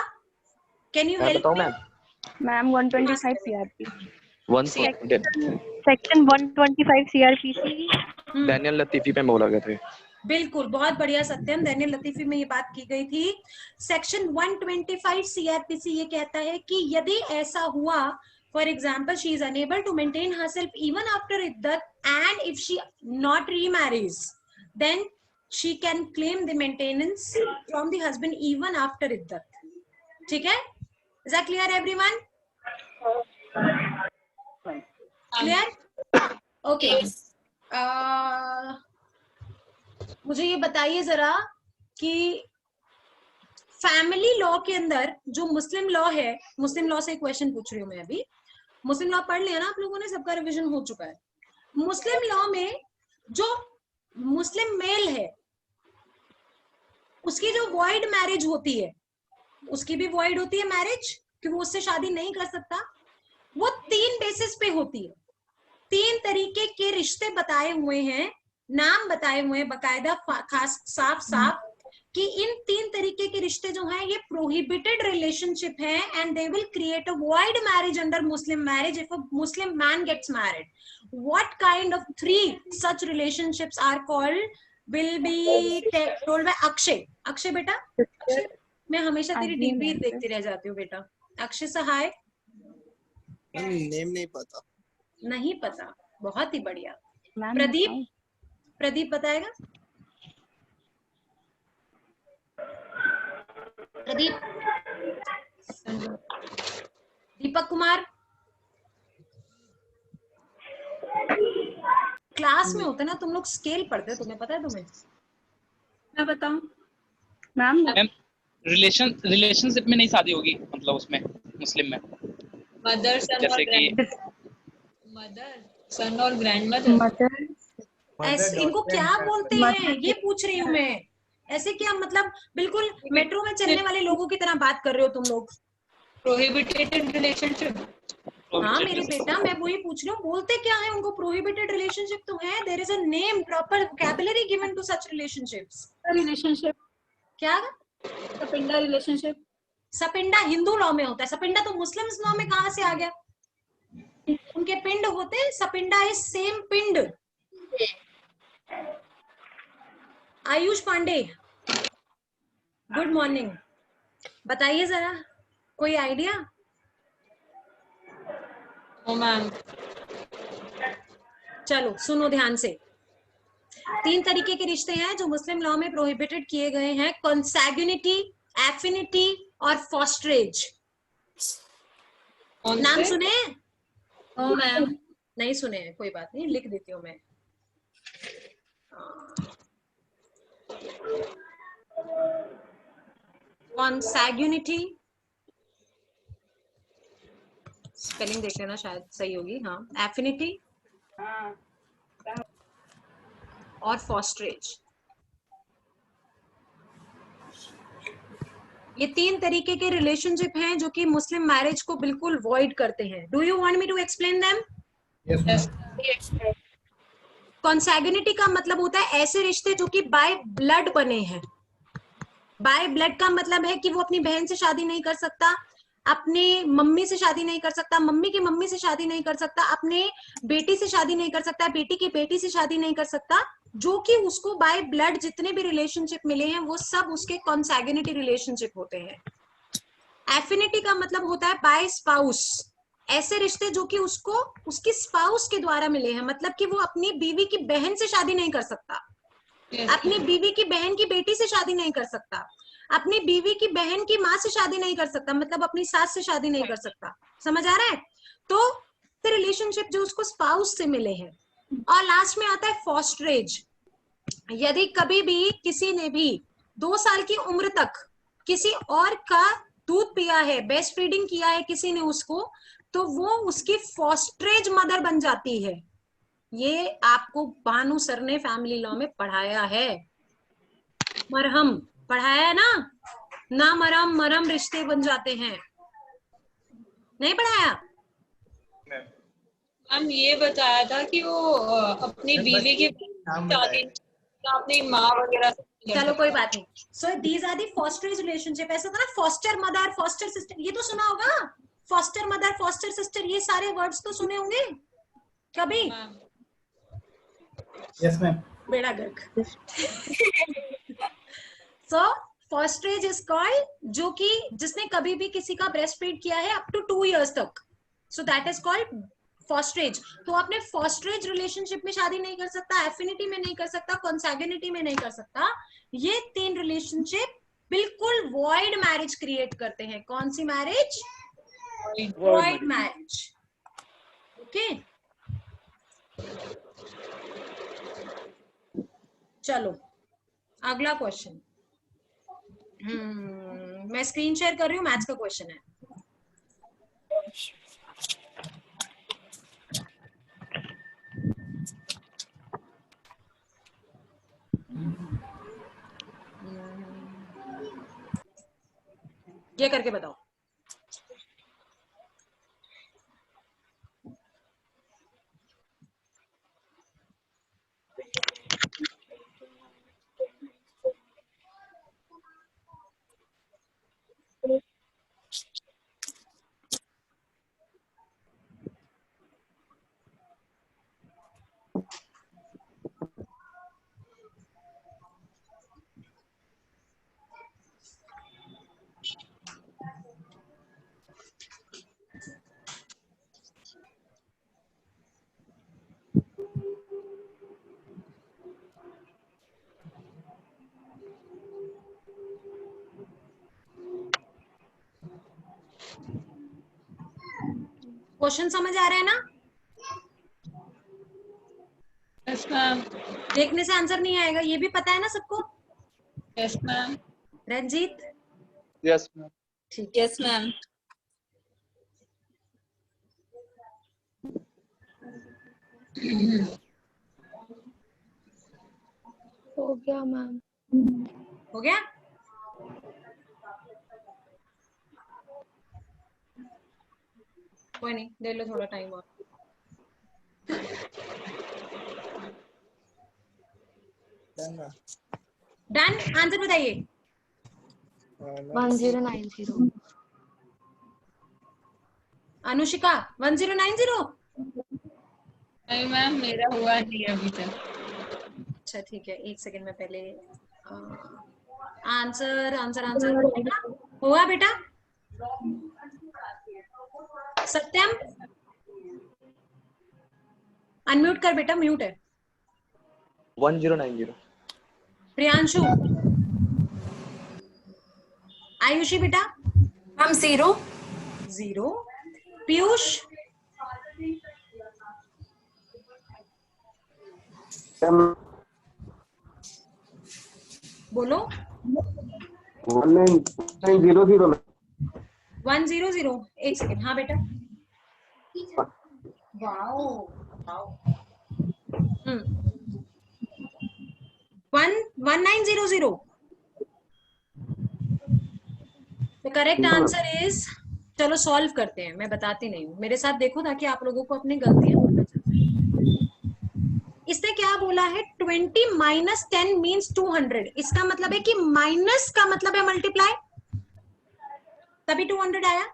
can you help ma'am? 125 CRP section 125 CRPC Danial Latifi पे बोला गया थे। बिल्कुल, बहुत बढ़िया सत्यम, डैनियल लतीफी में ये बात की गई थी। सेक्शन 125 CRPC ये कहता है कि यदि ऐसा हुआ, for example she is unable to maintain herself even after iddat, and if she not remarries, then she can claim the maintenance from the husband even after iddat. ठीक है? Is that clear everyone? Clear? Okay. मुझे ये बताइए जरा कि family law के अंदर जो मुस्लिम लॉ है, मुस्लिम लॉ से एक क्वेश्चन पूछ रही हूँ मैं अभी। मुस्लिम लॉ पढ़ लिया ना आप लोगों ने, सबका रिवीजन हो चुका है। मुस्लिम लॉ में जो मुस्लिम मेल है उसकी जो वॉइड मैरिज होती है, उसकी भी वॉइड होती है मैरिज, कि वो उससे शादी नहीं कर सकता। वो 3 बेसिस पे होती है। 3 तरीके के रिश्ते बताए हुए हैं, नाम बताए हुए हैं बकायदा खास साफ कि इन 3 तरीके के रिश्ते जो हैं ये प्रोहिबिटेड रिलेशनशिप हैं, and they will create a void marriage under Muslim marriage if a Muslim man gets married. What kind of 3 such relationships are called will be told by Akshay. Akshay बेटा, अक्षय, मैं हमेशा तेरी डीपी देखती रह जाती हूँ बेटा। अक्षय सहाय, नेम नहीं पता। नहीं पता, बहुत ही बढ़िया। प्रदीप, प्रदीप बताएगा? प्रदीप, दीपक कुमार, क्लास में होते ना तुम लोग, स्केल पढ़ते, तुम्हें पता है? तुम्हें मैं बताऊं मैम? रिलेशनशिप में नहीं शादी होगी, मतलब उसमें मुस्लिम में मदर सन और मदर। ऐसे इनको क्या बोलते हैं ये पूछ रही हूँ मैं। ऐसे क्या मतलब, बिल्कुल मेट्रो में चलने वाले लोगों की तरह बात कर रहे हो तुम लोग। Prohibited relationship. हाँ मेरे बेटा, मैं वही पूछ रही हूँ, बोलते क्या है उनको? प्रोहिबिटेड रिलेशनशिप तो है, there is a name, proper vocabulary given to such relationships. Relationship क्या? सपिंडा रिलेशनशिप। सपिंडा हिंदू लॉ में होता है, सपिंडा तो मुस्लिम्स लॉ में कहाँ से आ गया? उनके पिंड होते हैं, सपिंडा इज सेम पिंड। आयुष पांडे, गुड मॉर्निंग, बताइए जरा, कोई आइडिया? मैम चलो सुनो ध्यान से। 3 तरीके के रिश्ते हैं जो मुस्लिम लॉ में प्रोहिबिटेड किए गए हैं, कॉन्सैग्युनिटी, एफिनिटी और फॉस्टरेज। नाम सुने? ओ मैम, नहीं सुने, कोई बात नहीं, लिख देती हूँ मैं। कॉन्सैग्युनिटी, स्पेलिंग देख लेना शायद सही होगी, हाँ, एफिनिटी और फॉस्टरेज। ये 3 तरीके के रिलेशनशिप हैं जो कि मुस्लिम मैरिज को बिल्कुल वॉइड करते हैं। Do you want me to explain them? Yes. Consanguinity का मतलब होता है ऐसे रिश्ते जो कि बाय ब्लड बने हैं। बाय ब्लड का मतलब है कि वो अपनी बहन से शादी नहीं कर सकता, अपने मम्मी से शादी नहीं कर सकता, मम्मी की मम्मी से शादी नहीं कर सकता, अपने बेटी से शादी नहीं कर सकता, बेटी की बेटी से शादी नहीं कर सकता, जो कि उसको बाय ब्लड जितने भी रिलेशनशिप मिले हैं वो सब उसके कॉन्सैग्युनिटी रिलेशनशिप होते हैं। एफिनिटी का मतलब होता है बाय स्पाउस, ऐसे रिश्ते जो कि उसको उसकी स्पाउस के द्वारा मिले हैं, मतलब कि वो अपनी बीवी की बहन से शादी नहीं कर सकता, अपनी बीवी की बहन की बेटी से शादी नहीं कर सकता, अपनी बीवी की बहन की माँ से शादी नहीं कर सकता, मतलब अपनी सास से शादी नहीं कर सकता। समझ आ रहा है? तो रिलेशनशिप जो उसको स्पाउस से मिले हैं। और लास्ट में आता है फॉस्टरेज। यदि कभी भी किसी ने भी 2 साल की उम्र तक किसी और का दूध पिया है, ब्रेस्ट फीडिंग किया है किसी ने उसको, तो वो उसकी फॉस्टरेज मदर बन जाती है। ये आपको भानु सर ने फैमिली लॉ में पढ़ाया है। मरहम पढ़ाया है ना? ना मरहम मरहम रिश्ते बन जाते हैं, नहीं पढ़ाया? मैम ये बताया था कि वो अपनी बीवी की शादी अपनी माँ वगैरह से। चलो कोई बात नहीं। So these are the fosterage relationship. ऐसा था ना, फॉस्टर मदर, फॉस्टर सिस्टर, ये तो सुना होगा। फॉस्टर मदर, फॉस्टर सिस्टर, ये सारे वर्ड्स तो सुने होंगे कभी। Yes ma'am. बेड़ा गर्क। सो फॉस्टरेज इज कॉल्ड, जो कि जिसने कभी भी किसी का ब्रेस्ट फीड किया है अप टू 2 इयर्स तक, so that is called fosterage. तो आपने फॉस्टरेज रिलेशनशिप में शादी नहीं कर सकता, एफिनिटी में नहीं कर सकता, कॉन्सैग्युनिटी में नहीं कर सकता। ये 3 रिलेशनशिप बिल्कुल वॉइड मैरिज क्रिएट करते हैं। कौन सी मैरिज? Void marriage. ओके, चलो अगला क्वेश्चन। मैं स्क्रीन शेयर कर रही हूँ, मैथ्स का क्वेश्चन है। ये करके बताओ। क्वेश्चन समझ आ रहा है ना? Yes ma'am. देखने से आंसर नहीं आएगा, ये भी पता है ना सबको? Yes ma'am. Ranjeet? Yes ma'am. ठीक। Yes ma'am. हो गया मैम। हो गया? कोई नहीं, ले लो थोड़ा टाइम और। डन। आंसर बताइए। 1090। अनुशिका 1090? नहीं मैम, मेरा हुआ नहीं अभी तक। अच्छा ठीक है, 1 सेकंड में पहले आंसर आंसर आंसर हुआ बेटा? सत्यम, अनम्यूट कर बेटा, म्यूट है। 1090। प्रियांशु। आयुषी बेटा। मैम 0। पीयूष। बोलो। 1900। 100। एक सेकेंड, हाँ बेटा। Wow. 1900। The correct answer is, चलो सॉल्व करते हैं, मैं बताती नहीं हूँ, मेरे साथ देखो ताकि आप लोगों को अपनी गलतियां पता चल जाए। इसने क्या बोला है, 20 माइनस 10 मीन्स 200। इसका मतलब है कि माइनस का मतलब है मल्टीप्लाई, तभी 200 आया।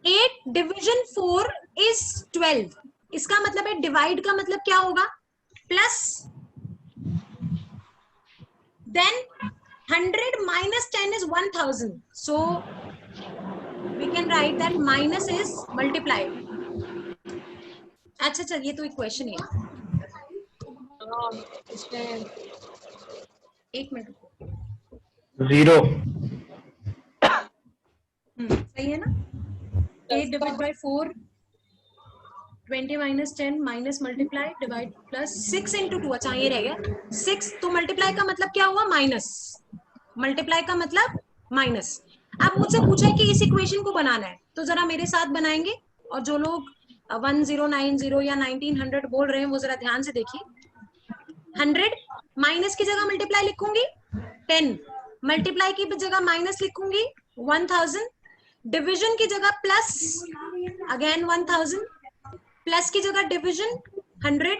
8 डिविजन 4 इज 12। इसका मतलब है डिवाइड का मतलब क्या होगा, plus. Then 100 minus 10 is 1000. So we can write that minus is multiply. अच्छा चलिए, तो एक क्वेश्चन है इसमें, एक मिनट। 0। सही है ना। 8 divide by 4, 20 minus 10 minus multiply divide plus 6 into 2। अच्छा ये रह गया 6। तो मल्टीप्लाई का मतलब क्या हुआ, माइनस। मल्टीप्लाई का मतलब माइनस। अब मुझसे पूछा है कि इस इक्वेशन को बनाना है, तो जरा मेरे साथ बनाएंगे। और जो लोग 1090 या 1900 बोल रहे हैं वो जरा ध्यान से देखिए। 100 माइनस की जगह मल्टीप्लाई लिखूंगी 10, मल्टीप्लाई की जगह माइनस लिखूंगी 1000, डिविजन की जगह प्लस अगेन 1000, प्लस की जगह डिविजन 100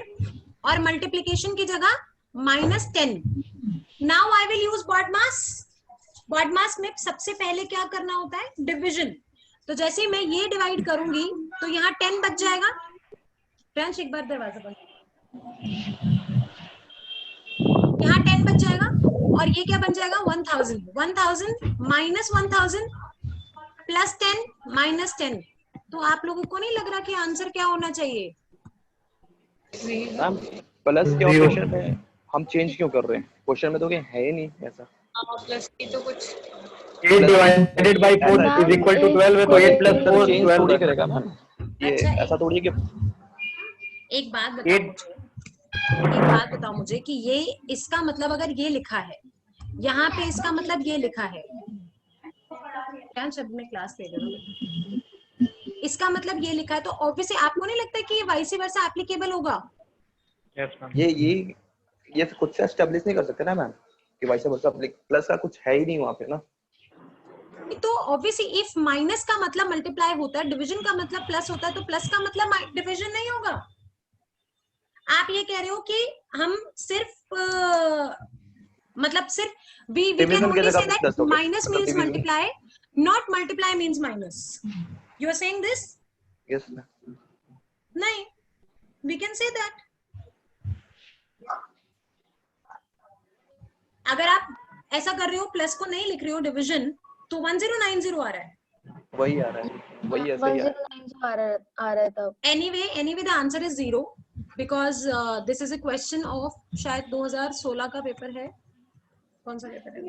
और मल्टीप्लीकेशन की जगह minus 10। Now I will use BODMAS। BODMAS में सबसे पहले क्या करना होता है, डिविजन। तो जैसे ही मैं ये डिवाइड करूंगी तो यहाँ 10 बच जाएगा। फ्रेंड्स एक बार दरवाजा बंद, यहाँ 10 बच जाएगा और ये क्या बन जाएगा, 1000। 1000 माइनस 1000 प्लस 10 माइनस 10। तो आप लोगों को नहीं लग रहा कि आंसर क्या होना चाहिए? मैम प्लस के ऑपरेशन में हम चेंज क्यों कर रहे हैं? क्वेश्चन में तो कहीं है ही नहीं ऐसा। प्लस की तो कुछ 8 divided by 4 is equal to 12 है, तो 8 plus 4 चेंज 12 थोड़ी करेगा मैम ये। अच्छा, ऐसा थोड़ी है कि एक बात बताओ मुझे कि ये इसका मतलब अगर ये लिखा है यहाँ पे, इसका मतलब ये लिखा है, क्या शब्द में क्लास ले रहे हो, इसका मतलब ये लिखा है, तो ऑब्वियसली आपको नहीं लगता कि ये वाइस वर्सा एप्लीकेबल होगा? ये खुद से एस्टेब्लिश नहीं कर सकते ना मैम कि वाइस वर्सा प्लस का कुछ है ही नहीं वहाँ पे ना। तो ऑब्वियसली इफ माइनस का मतलब मल्टीप्लाई होता है, डिवीजन का मतलब प्लस होता है, तो प्लस का मतलब डिवीजन नहीं होगा। आप ये कह रहे हो कि हम सिर्फ मतलब सिर्फ we can only say that minus means multiply, not multiply means minus. You are saying this? Yes ma'am. नहीं, we can say that. अगर आप ऐसा कर रहे हो, प्लस को नहीं लिख रहे हो डिवीजन, तो 1090 आ रहा है। वही आ रहा है, वही ऐसे ही आ रहा है तब। Anyway the answer is 0 because this is a question of शायद 2016 का पेपर है। कौन सा पेपर है?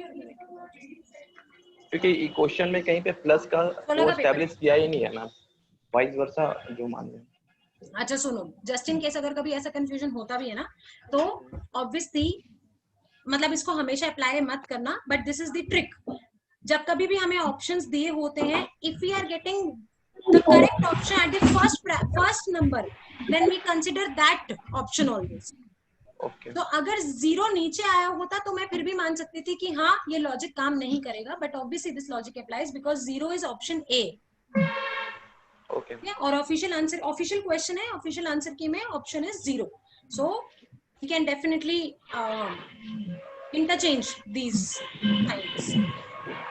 क्योंकि क्वेश्चन में कहीं पे प्लस का वो एस्टैब्लिश किया ही नहीं है ना, वाइस वर्सा जो मान लें। अच्छा सुनो, जस्ट इन केस अगर कभी ऐसा कंफ्यूजन होता भी है ना, तो ऑब्वियसली मतलब इसको हमेशा अप्लाई मत करना, but this is the trick. जब कभी भी हमें ऑप्शंस दिए होते हैं, if we are getting the correct option at the first number, then we consider that option always. तो अगर 0 नीचे आया होता तो मैं फिर भी मान सकती थी कि हाँ ये लॉजिक काम नहीं करेगा, but obviously this logic applies because 0 is option A. और ऑफिशियल आंसर, ऑफिशियल क्वेश्चन है, ऑफिशियल आंसर की में option is 0। So we can definitely interchange these types.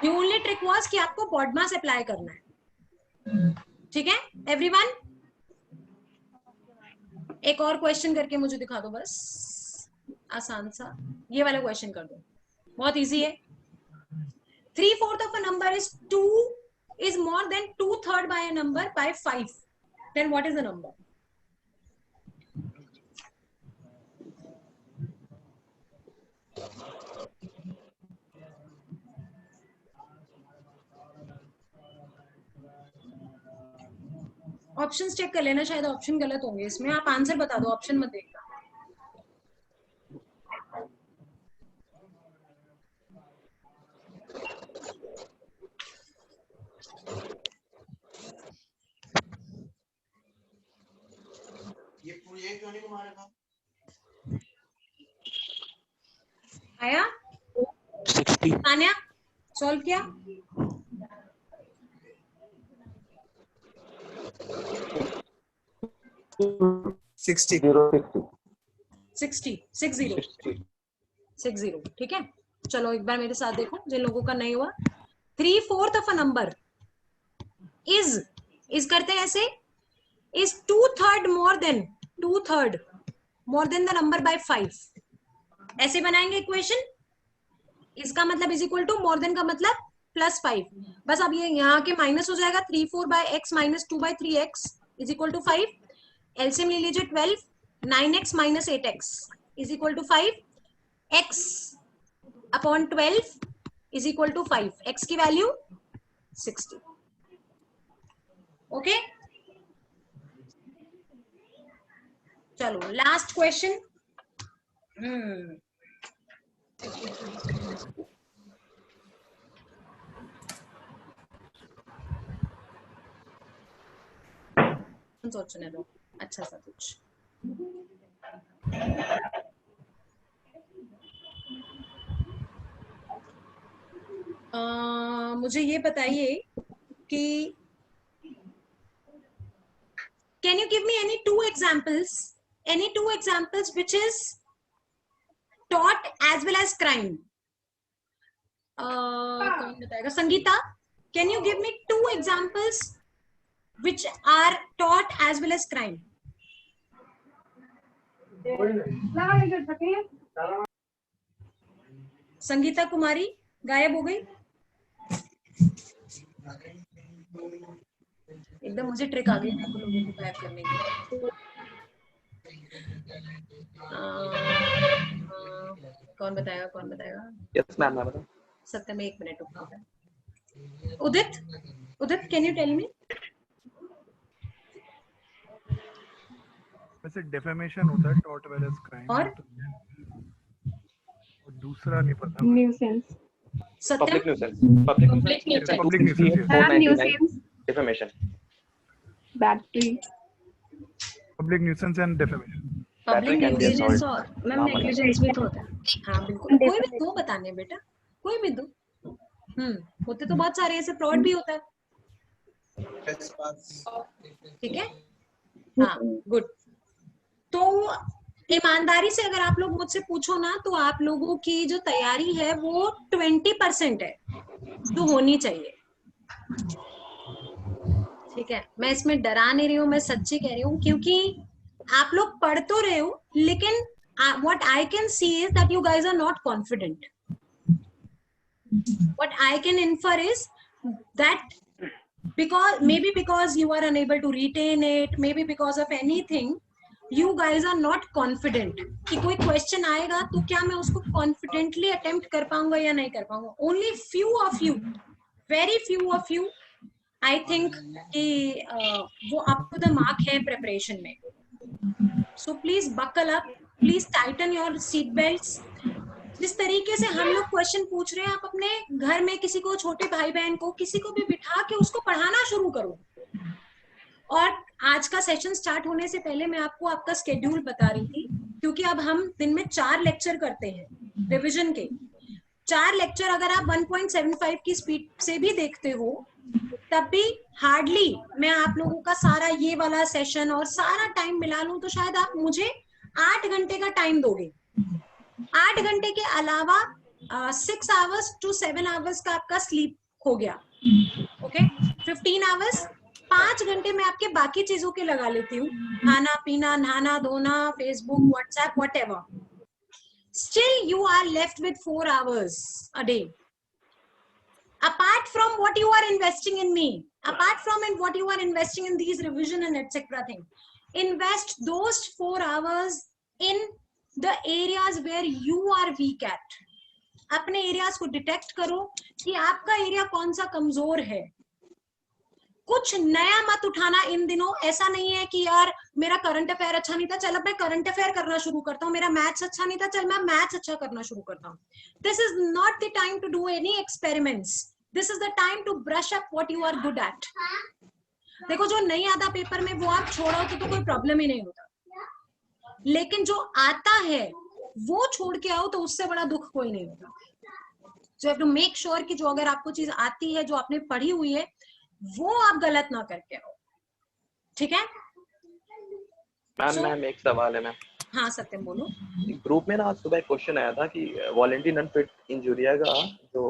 The only trick was कि आपको BODMAS अप्लाई करना है। ठीक है everyone? एक और क्वेश्चन करके मुझे दिखा दो बस, आसान सा। ये वाला क्वेश्चन कर दो, बहुत इजी है। 3/4 of a number is more than 2/3 by a number by 5. Then what is the number? Options check कर लेना, शायद ऑप्शन गलत होंगे इसमें। आप आंसर बता दो, ऑप्शन मत देखना। ये क्यों नहीं घुमाएगा? आया 60 तान्या, सॉल्व किया? सिक्सटी 60 ठीक है। चलो एक बार मेरे साथ देखो, जिन लोगों का नहीं हुआ। 3/4 ऑफ अ नंबर इज करते हैं ऐसे, is 2/3 more than the number by 5। ऐसे बनाएंगे इक्वेशन। इसका मतलब is equal to, more than का मतलब +5। बस अब ये यहाँ के माइनस हो जाएगा। 3/4/x - 2/3x is equal to 5। LCM ले लीजिए 12। 9x - 8x is equal to 5। x upon 12 is equal to 5। x की वैल्यू 60। ओके, चलो लास्ट क्वेश्चन। सोचने दो अच्छा सा कुछ। मुझे ये बताइए कि can you give me any two examples which is taught as well as crime? कौन बताएगा? Sangeeta, can you give me two examples which are taught as well as crime? Sangeeta कुमारी गायब हो गई एकदम। मुझे ट्रिक आ गई आपको लोगों को गायब करने की। कौन बताएगा? यस मैम, मैं बताऊं? सत्यम, 1 मिनट रुको। उदित कैन यू टेल मी? वैसे डेफेमेशन होता है टॉट वेल एज क्राइम, और दूसरा नहीं पता। Nuisance. Satyam? Public nuisance defamation. Battery. Public nuisance and defamation. Public nuisance और मैम नेग्लिजेंस भी तो होता है। हाँ बिल्कुल, कोई भी दो बताने बेटा, कोई भी दो। होते तो बहुत सारे ऐसे, फ्रॉड भी होता है। ठीक है, हाँ गुड। तो ईमानदारी से अगर आप लोग मुझसे पूछो ना, तो आप लोगों की जो तैयारी है वो 20% है जो होनी चाहिए। ठीक है, मैं इसमें डरा नहीं रही हूँ, मैं सच्ची कह रही हूँ, क्योंकि आप लोग पढ़ तो रहे हो, लेकिन what I can see is that you guys are not confident. What I can infer is that maybe because you are unable to retain it, maybe because of anything, you guys are not confident कि कोई question आएगा तो क्या मैं उसको confidently attempt कर पाऊंगा या नहीं कर पाऊंगा। Only few of you, very few of you, I think कि वो अप टू द मार्क है प्रिपरेशन में। So please buckle up, please tighten your seat belts. जिस तरीके से हम लोग क्वेश्चन पूछ रहे हैं, आप अपने घर में किसी को, छोटे भाई बहन को, किसी को भी बिठा के उसको पढ़ाना शुरू करो। और आज का सेशन स्टार्ट होने से पहले मैं आपको आपका स्केड्यूल बता रही थी, क्योंकि अब हम दिन में 4 लेक्चर करते हैं रिवीजन के। 4 लेक्चर अगर आप 1.75 की स्पीड से भी देखते हो, तब भी हार्डली मैं आप लोगों का सारा ये वाला सेशन और सारा टाइम मिला लूं तो शायद आप मुझे 8 घंटे का टाइम दोगे। 8 घंटे के अलावा 6 आवर्स to 7 आवर्स का आपका स्लीप हो गया। ओके, 15 आवर्स, 5 घंटे में आपके बाकी चीजों के लगा लेती हूँ, खाना पीना, नहाना धोना, Facebook, WhatsApp, whatever. Still you are left with 4 hours a day. Apart from what you are investing in me, apart from what you are investing in these revision and etc. thing, invest those 4 hours in the areas where you are weak at. अपने areas को detect करो कि आपका area कौन सा कमजोर है। कुछ नया मत उठाना इन दिनों। ऐसा नहीं है कि यार मेरा करंट अफेयर अच्छा नहीं था, चल अब मैं करंट अफेयर करना शुरू करता हूँ, मेरा मैथ्स अच्छा नहीं था, चल मैं मैथ्स अच्छा करना शुरू करता हूँ। This is not the time to do any experiments, this is the time to brush up what you are good at. देखो जो नहीं आता पेपर में वो आप छोड़ो तो कोई प्रॉब्लम ही नहीं होता, लेकिन जो आता है वो छोड़ के आओ तो उससे बड़ा दुख कोई नहीं होता। So you have to make sure कि जो अगर आपको चीज आती है, जो आपने पढ़ी हुई है, वो आप गलत ना करके आओ, ठीक है? मैम एक सवाल है मैम। हाँ सत्यम बोलो। ग्रुप में ना आज सुबह क्वेश्चन आया था कि वॉलंटरी नॉन फिट इंजूरिया का जो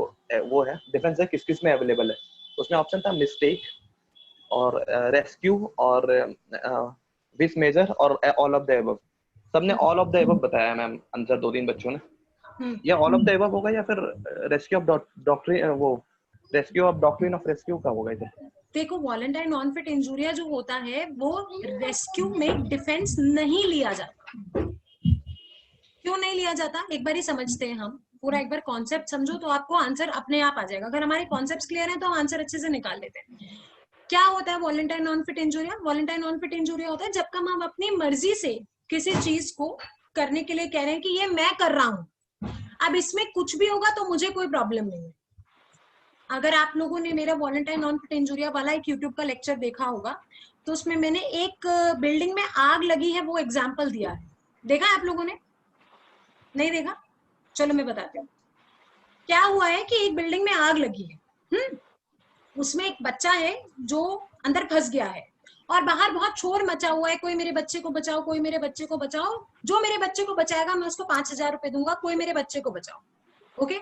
वो है डिफेंस है किस किस में अवेलेबल है। उसमें ऑप्शन था मिस्टेक और रेस्क्यू और विस मेजर और ऑल ऑफ द अबव। सबने ऑल ऑफ द अबव बताया मैम, आंसर 2-3 बच्चों ने। या ऑल ऑफ द अबव होगा या फिर रेस्क्यू ऑफ डॉक्ट्रिन, वो rescue of doctrine of rescue का होगा इधर। देखो वॉलंटाइन नॉन फिट इंजूरिया जो होता है वो रेस्क्यू में डिफेंस नहीं लिया जाता। क्यों नहीं लिया जाता एक बार ही समझते हैं हम, पूरा एक बार कॉन्सेप्ट समझो तो आपको आंसर अपने आप आ जाएगा। अगर हमारे कॉन्सेप्ट क्लियर है तो हम आंसर अच्छे से निकाल लेते हैं। क्या होता है volenti non fit injuria? Volenti non fit injuria होता है जब हम अपनी मर्जी से किसी चीज को करने के लिए कह रहे हैं कि ये मैं कर रहा हूं, अब इसमें कुछ भी होगा तो मुझे कोई प्रॉब्लम नहीं है। अगर आप लोगों ने मेरा वॉलंटाइन नॉन फिट इंजूरिया वाला एक यूट्यूब का लेक्चर देखा होगा तो उसमें मैंने एक बिल्डिंग में आग लगी है वो एग्जाम्पल दिया है। देखा है आप लोगों ने? नहीं देखा? चलो मैं बताती हूँ। क्या हुआ है कि एक बिल्डिंग में आग लगी है, उसमें एक बच्चा है जो अंदर फंस गया है और बाहर बहुत शोर मचा हुआ है, कोई मेरे बच्चे को बचाओ, कोई मेरे बच्चे को बचाओ, जो मेरे बच्चे को बचाएगा मैं उसको 5,000 रुपए दूंगा, कोई मेरे बच्चे को बचाओ। ओके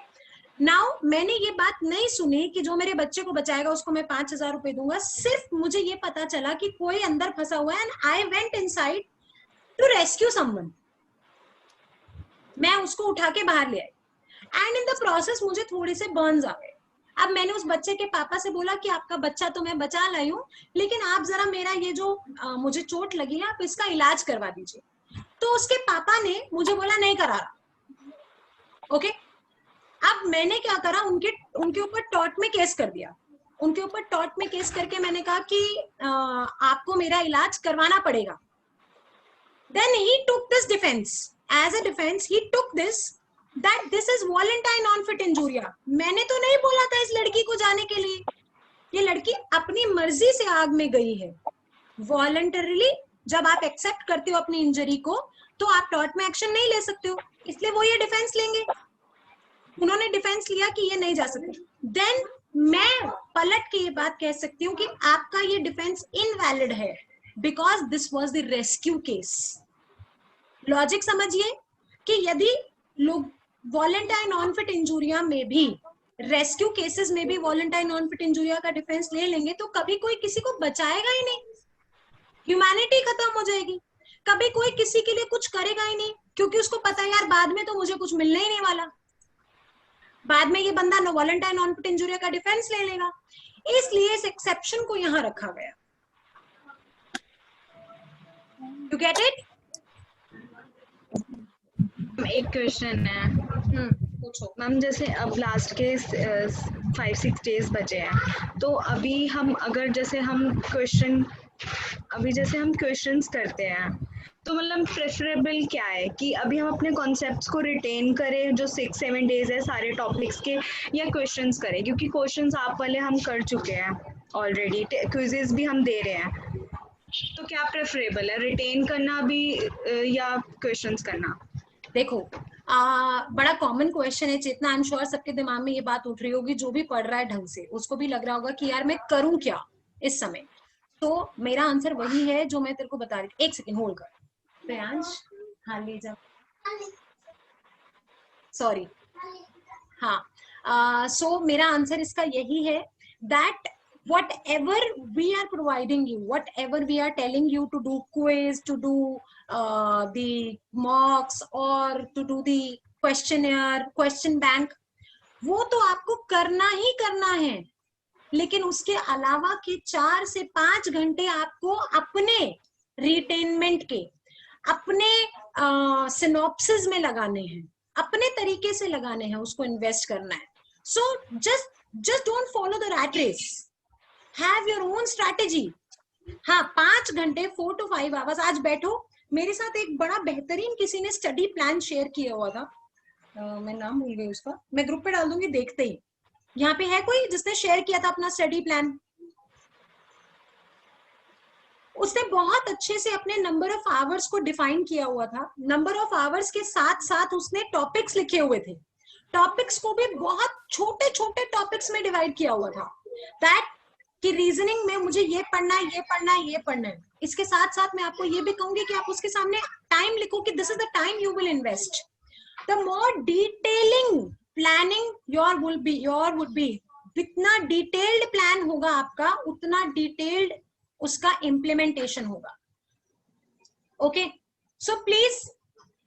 नाउ मैंने ये बात नहीं सुनी कि जो मेरे बच्चे को बचाएगा उसको मैं 5,000 रुपए दूंगा। सिर्फ मुझे ये पता चला कि कोई अंदर फंसा हुआ है and I went inside to rescue someone. मैं उसको उठा के बाहर ले आई एंड इन द प्रोसेस मुझे थोड़े से बर्न्स आ गए। अब मैंने उस बच्चे के पापा से बोला कि आपका बच्चा तो मैं बचा लाई हूँ, लेकिन आप जरा मेरा ये जो मुझे चोट लगी है आप इसका इलाज करवा दीजिए। तो उसके पापा ने मुझे बोला नहीं करा रहा। ओके अब मैंने क्या करा, उनके ऊपर टॉर्ट में केस कर दिया। उनके ऊपर टॉर्ट में केस करके मैंने कहा कि आपको मेरा इलाज करवाना पड़ेगा। Then he took this defence as a defence, he took this that this is volenti non fit injuria. मैंने तो नहीं बोला था इस लड़की को जाने के लिए, ये लड़की अपनी मर्जी से आग में गई है। वॉलंटरीली जब आप एक्सेप्ट करते हो अपनी इंजरी को तो आप टॉर्ट में एक्शन नहीं ले सकते हो, इसलिए वो ये डिफेंस लेंगे। उन्होंने डिफेंस लिया कि ये नहीं जा सकते। देन मैं पलट के ये बात कह सकती हूँ कि आपका ये डिफेंस इनवैलिड है because this was the rescue case. Logic समझिए कि यदि लोग वॉलंटाइन नॉन फिट इंजूरिया में भी, रेस्क्यू केसेस में भी वॉलंटाइन नॉन फिट इंजूरिया का डिफेंस ले लेंगे तो कभी कोई किसी को बचाएगा ही नहीं, ह्यूमैनिटी खत्म हो जाएगी। कभी कोई किसी के लिए कुछ करेगा ही नहीं क्योंकि उसको पता है यार बाद में तो मुझे कुछ मिलने ही नहीं वाला, बाद में ये बंदा वॉलंटाइन नॉन फिट इंजूरिया का डिफेंस ले लेगा। इसलिए इस एक्सेप्शन को यहां रखा गया। You get it? एक क्वेश्चन है मैम, जैसे अब लास्ट के 5-6 डेज बचे हैं तो अभी हम अगर जैसे हम क्वेश्चंस करते हैं तो मतलब प्रेफरेबल क्या है कि अभी हम अपने कॉन्सेप्ट्स को रिटेन करें जो 6-7 डेज है सारे टॉपिक्स के, या क्वेश्चंस करें? क्योंकि क्वेश्चंस आप वाले हम कर चुके हैं ऑलरेडी, क्विजेस भी हम दे रहे हैं, तो क्या प्रेफरेबल है, रिटेन करना भी या क्वेश्चंस करना? देखो बड़ा कॉमन क्वेश्चन है चेतना, आई एम श्योर सबके दिमाग में ये बात उठ रही होगी, जो भी पढ़ रहा है ढंग से उसको भी लग रहा होगा कि यार मैं करूं क्या इस समय। तो मेरा आंसर वही है जो मैं तेरे को बता रही थी। एक सेकंड होल्ड कर प्रियांश, हाँ ले जा, सॉरी। हाँ सो मेरा आंसर इसका यही है that whatever we are providing you, whatever we are telling you to do quiz, to do the mocks or to do the questionnaire, question bank, वो तो आपको करना ही करना है, लेकिन उसके अलावा के 4 से 5 घंटे आपको अपने रिटेनमेंट के, अपने सिनॉप्सिस में लगाने हैं, अपने तरीके से लगाने हैं, उसको इन्वेस्ट करना है। सो just don't follow the rat race. Have your own strategy. हाँ, 5 घंटे 4 to 5 आवर्स आज बैठो। मेरे साथ एक बड़ा बेहतरीन किसी ने स्टडी प्लान शेयर किया हुआ था, मैं नाम भूल गई उसका, मैं ग्रुप पे डाल दूंगी देखते ही। यहाँ पे है कोई जिसने शेयर किया था अपना स्टडी प्लान? उसने बहुत अच्छे से अपने नंबर ऑफ आवर्स को डिफाइन किया हुआ था। नंबर ऑफ आवर्स के साथ साथ उसने टॉपिक्स लिखे हुए थे, टॉपिक्स को भी बहुत छोटे छोटे टॉपिक्स में डिवाइड किया हुआ था। दैट कि रीजनिंग में मुझे ये पढ़ना है, ये पढ़ना है, ये पढ़ना है। इसके साथ साथ मैं आपको ये भी कहूंगी कि आप उसके सामने टाइम लिखो कि this is the time you will invest. The more detailing planning your would be, जितना डिटेल्ड प्लान होगा आपका उतना डिटेल्ड उसका इम्प्लीमेंटेशन होगा। ओके, सो प्लीज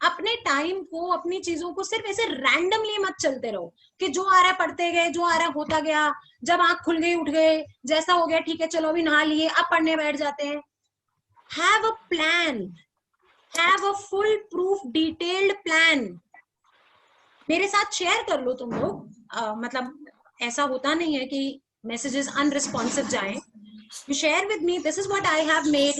अपने टाइम को, अपनी चीजों को सिर्फ ऐसे रैंडमली मत चलते रहो कि जो आ रहा है पढ़ते गए, जो आ रहा है होता गया, जब आंख खुल गई उठ गए, जैसा हो गया ठीक है चलो अभी नहा लिए अब पढ़ने बैठ जाते हैं। Have a plan, have a full proof detailed plan. मेरे साथ शेयर कर लो तुम लोग, मतलब ऐसा होता नहीं है कि मैसेजेस अनरिस्पॉन्सिव जाएं। You share with me, this is what I have made,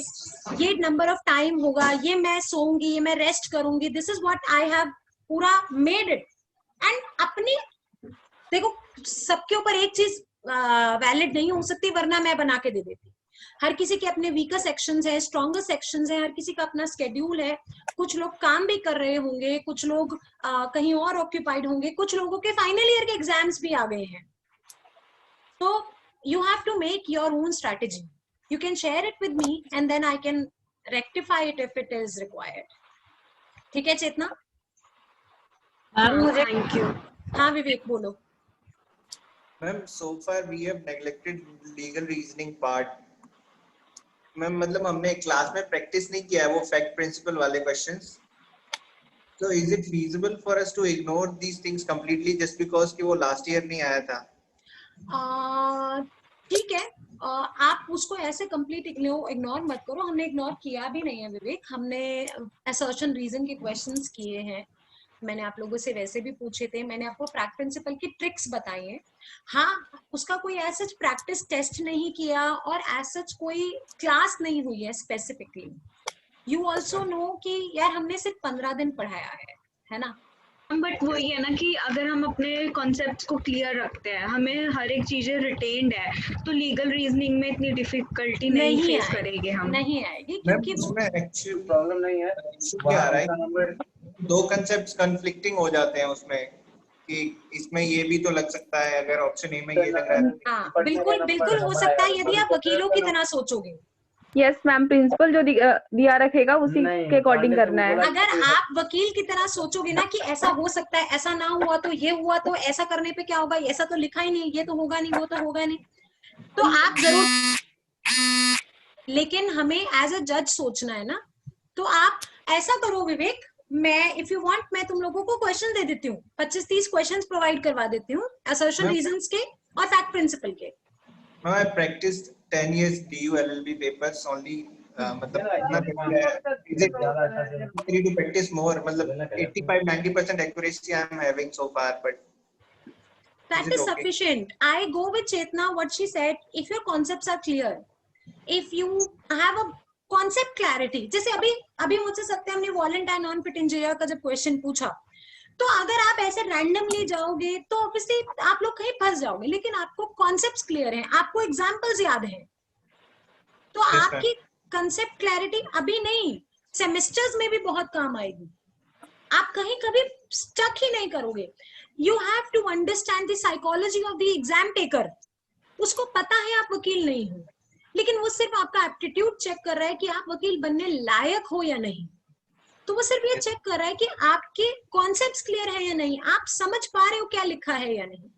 ये नंबर ऑफ टाइम होगा, ये मैं सोऊंगी, ये मैं रेस्ट करूंगी, this is what I have पूरा made it। एंड अपनी देखो, सबके ऊपर एक चीज वैलिड नहीं हो सकती वरना मैं बना के दे देती। हर किसी के अपने वीकर सेक्शंस है, स्ट्रॉन्गर सेक्शंस है, हर किसी का अपना स्केड्यूल है। कुछ लोग काम भी कर रहे होंगे, कुछ लोग कहीं और ऑक्यूपाइड होंगे, कुछ लोगों के फाइनल ईयर के एग्जाम्स भी आ गए हैं। तो you have to make your own strategy. You can share it with me and then I can rectify it if it is required. ठीक है चेतना? Thank you. हाँ विवेक बोलो। Ma'am so far we have neglected legal reasoning part. Ma'am मतलब हमने class में practice नहीं किया है वो फैक्ट प्रिंसिपल वाले questions. So is it feasible for us to ignore these things completely just because कि वो last year नहीं आया था? ठीक है, आप उसको ऐसे कंप्लीट इग्नोर मत करो। हमने इग्नोर किया भी नहीं है विवेक, हमने असर्शन रीजन के क्वेश्चंस किए हैं, मैंने आप लोगों से वैसे भी पूछे थे, मैंने आपको फैक्ट प्रिंसिपल की ट्रिक्स बताई है। हाँ, उसका कोई ऐसा प्रैक्टिस टेस्ट नहीं किया और ऐसा कोई क्लास नहीं हुई है स्पेसिफिकली। यू ऑल्सो नो कि यार हमने सिर्फ 15 दिन पढ़ाया है ना। बट वही है ना कि अगर हम अपने कॉन्सेप्ट्स को क्लियर रखते हैं, हमें हर एक चीजें रिटेन्ड है, तो लीगल रीजनिंग में इतनी डिफिकल्टी नहीं फेस करेंगे हम। नहीं आएगी क्योंकि उसमें एक्चुअली प्रॉब्लम नहीं है, क्या आ रहा है दो कॉन्सेप्ट्स कॉन्फ्लिक्टिंग हो जाते हैं उसमें कि इसमें ये भी तो लग सकता है अगर ऑप्शन ए में ये लग रहा है। हाँ बिल्कुल बिल्कुल हो सकता है यदि आप वकीलों की तरह सोचोगे। यस मैम, प्रिंसिपल जो दिया रखेगा उसी के अकॉर्डिंग करना है। अगर आप वकील की तरह सोचोगे ना कि ऐसा हो सकता है, ऐसा ना हुआ तो ये हुआ, तो ऐसा करने पे क्या होगा, ऐसा तो लिखा ही नहीं, ये तो होगा नहीं, वो तो होगा नहीं, तो आप जरूर, लेकिन हमें एज अ जज सोचना है ना। तो आप ऐसा करो विवेक, मैं इफ यू वांट मैं तुम लोगों को क्वेश्चन दे देती हूँ, 25-30 क्वेश्चंस प्रोवाइड करवा देती हूँ असर्शन रीजंस के और फैक्ट प्रिंसिपल के। I practiced 10 years DU LLB papers only. मतलब is it need to practice more? मतलब 85-90% accuracy I am having so far, but that is sufficient. I go with Chetna what she said. If your concepts are clear, if you have a concept clarity, जैसे अभी मुझसे सत्यम ने वॉलेंटाइन non fit engineer का जब question पूछा, तो अगर आप ऐसे रैंडमली जाओगे तो ऑब्वियसली आप लोग कहीं फंस जाओगे, लेकिन आपको कॉन्सेप्ट्स क्लियर हैं, आपको एग्जांपल्स याद हैं, तो आपकी कंसेप्ट क्लैरिटी अभी नहीं सेमेस्टर्स में भी बहुत काम आएगी। आप कहीं कभी स्टक ही नहीं करोगे। You have to understand the psychology of the exam taker. उसको पता है आप वकील नहीं हो, लेकिन वो सिर्फ आपका एप्टीट्यूड चेक कर रहा है कि आप वकील बनने लायक हो या नहीं। तो वो सिर्फ ये चेक कर रहा है कि आपके कॉन्सेप्ट्स क्लियर है या नहीं, आप समझ पा रहे हो क्या लिखा है या नहीं।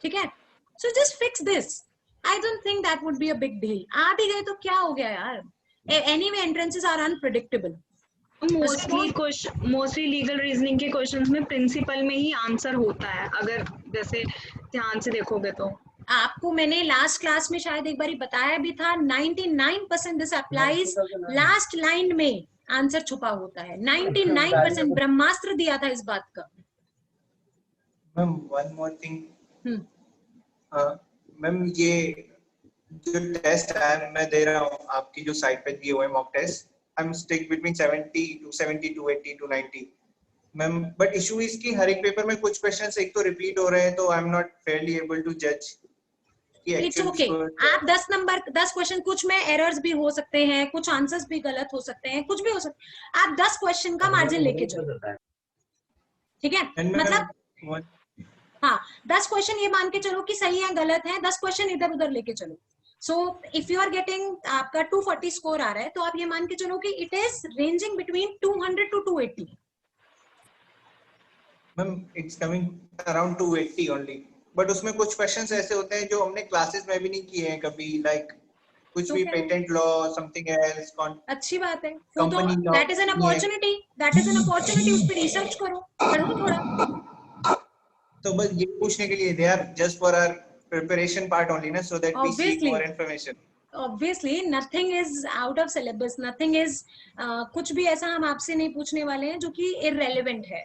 ठीक है, so just fix this. I don't think that would be a big deal. आ भी गए तो क्या हो गया यार, anyway entrances are unpredictable. Mostly legal reasoning के क्वेश्चंस में प्रिंसिपल में ही आंसर होता है, अगर जैसे ध्यान से देखोगे तो। आपको मैंने लास्ट क्लास में शायद एक बार बताया भी था, 99% दिस अप्लाइज, लास्ट लाइन में आंसर छुपा होता है। 99% ब्रह्मास्त्र दिया था इस बात का। Ma'am one more thing, ma'am ये जो टेस्ट मैं दे रहा हूँ आपकी जो साइट पे दिए हुए mock test, I am stick between 70 to 70 to 80 to 90 ma'am. But issue इसकी हर एक पेपर में कुछ क्वेश्चंस एक तो रिपीट हो रहे हैं, तो I am not fairly able to जज। इट्स ओके, आप 10 क्वेश्चन, कुछ में एरर्स भी हो सकते हैं, कुछ आंसर्स भी गलत हो सकते हैं, कुछ भी हो सकता है, आप 10 क्वेश्चन का मार्जिन लेके चलो, ठीक है? मतलब हाँ, 10 क्वेश्चन ये मान के चलो कि सही है गलत है, 10 क्वेश्चन इधर उधर लेके चलो। So if you are getting, आपका 240 स्कोर आ रहा है, तो आप ये मान के चलो कि it is ranging between 200 to 280। Ma'am it's coming around 280 only, but उसमें कुछ क्वेश्चंस ऐसे होते हैं जो हमने क्लासेस में भी नहीं किए हैं कभी, लाइक कुछ भी पेटेंट लॉ, समथिंग एल्स। अच्छी बात है, तो that is an opportunity, that is an opportunity, उस पे रिसर्च करो, पढ़ो थोड़ा। तो बस ये पूछने के लिए, they are just for our preparation part only ना, so that we seek more information. Obviously, nothing is out of syllabus, nothing is कुछ भी ऐसा हम आपसे नहीं पूछने वाले हैं जो कि irrelevant है।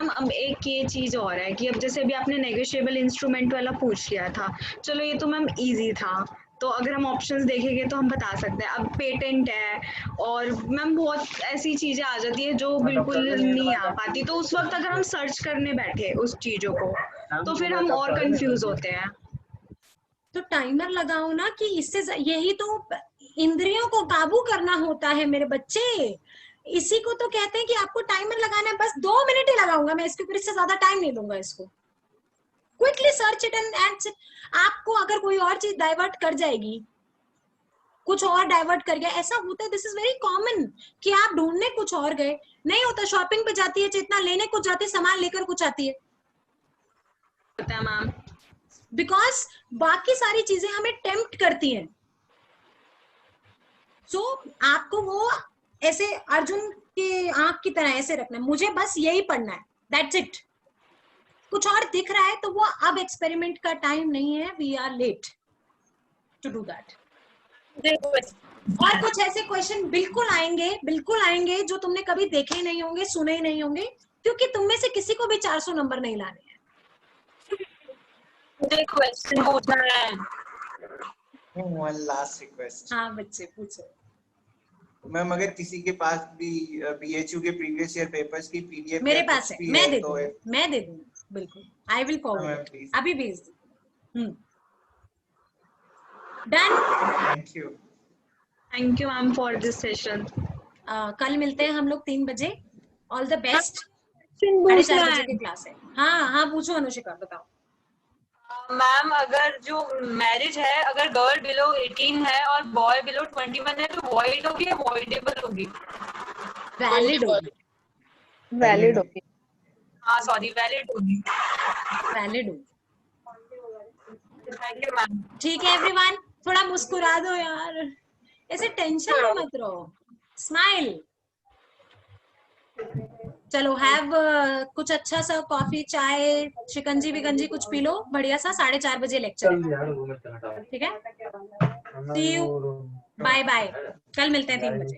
अब एक ये चीज और है कि अब जैसे अभी आपने नेगोशिएबल इंस्ट्रूमेंट वाला पूछ लिया था, चलो ये तो मैम इजी था, तो अगर हम ऑप्शंस देखेंगे तो हम बता सकते हैं। अब पेटेंट है और मैम बहुत ऐसी चीजें आ जाती है जो बिल्कुल नहीं आ पाती, तो उस वक्त अगर हम सर्च करने बैठे उस चीजों को, तो फिर हम और कंफ्यूज होते हैं। तो टाइमर लगाओ ना, कि इससे यही तो इंद्रियों को काबू करना होता है मेरे बच्चे। इसी को तो कहते हैं कि आपको टाइमर लगाना है, बस 2 मिनट ही लगाऊंगा मैं, इसके ऊपर इससे ज्यादा टाइम नहीं दूंगा इसको। क्विकली सर्च इट एंड आपको अगर कोई और चीज डाइवर्ट कर जाएगी, कुछ और डाइवर्ट कर गया, ऐसा होता है, दिस इज वेरी कॉमन, कि आप ढूंढने कुछ और गए, नहीं होता, शॉपिंग पे जाती है चेतना, लेने कुछ जाती है, सामान लेकर कुछ आती है, मैम, बिकॉज बाकी सारी चीजें हमें टेम्प्ट करती हैं। सो आपको वो ऐसे अर्जुन के आंख की तरह ऐसे रखना है, मुझे बस यही पढ़ना है, दैट्स इट। कुछ और दिख रहा है तो वो अब एक्सपेरिमेंट का टाइम नहीं है, we are late to do that. और कुछ ऐसे क्वेश्चन बिल्कुल आएंगे जो तुमने कभी देखे ही नहीं होंगे, सुने ही नहीं होंगे, क्योंकि तुम में से किसी को भी 400 नंबर नहीं लाने हैं। मुझे क्वेश्चन पूछना है। One last request. हाँ बच्चे पूछो। मैम अगर किसी के पास भी बीएचयू के प्रीवियस ईयर पेपर्स की पीडीएफ मेरे पास है, मैं दे दूंगी, बिल्कुल, आई विल फॉरवर्ड, अभी भेज दूँ। Done. Thank you ma'am for this session. कल मिलते हैं हम लोग 3 बजे। All the best. 4:30 बजे की क्लास है। हाँ पूछो अनुशिका, बताओ। मैम अगर जो मैरिज है, अगर गर्ल बिलो 18 है और बॉय बिलो 21 है, तो वॉइड होगी या वॉइडेबल होगी? वैलिड होगी। वैलिड होगी। हाँ सॉरी, वैलिड होगी। वैलिड होगी। Thank you ma'am. ठीक है एवरीवन, थोड़ा मुस्कुरा दो यार, ऐसे टेंशन में मत रहो, स्माइल। चलो हैव कुछ अच्छा सा कॉफी, चाय, शिकंजी विकंजी कुछ पी लो बढ़िया सा। 4:30 बजे लेक्चर है, ठीक है? सी यू, बाय बाय, कल मिलते हैं 3 बजे।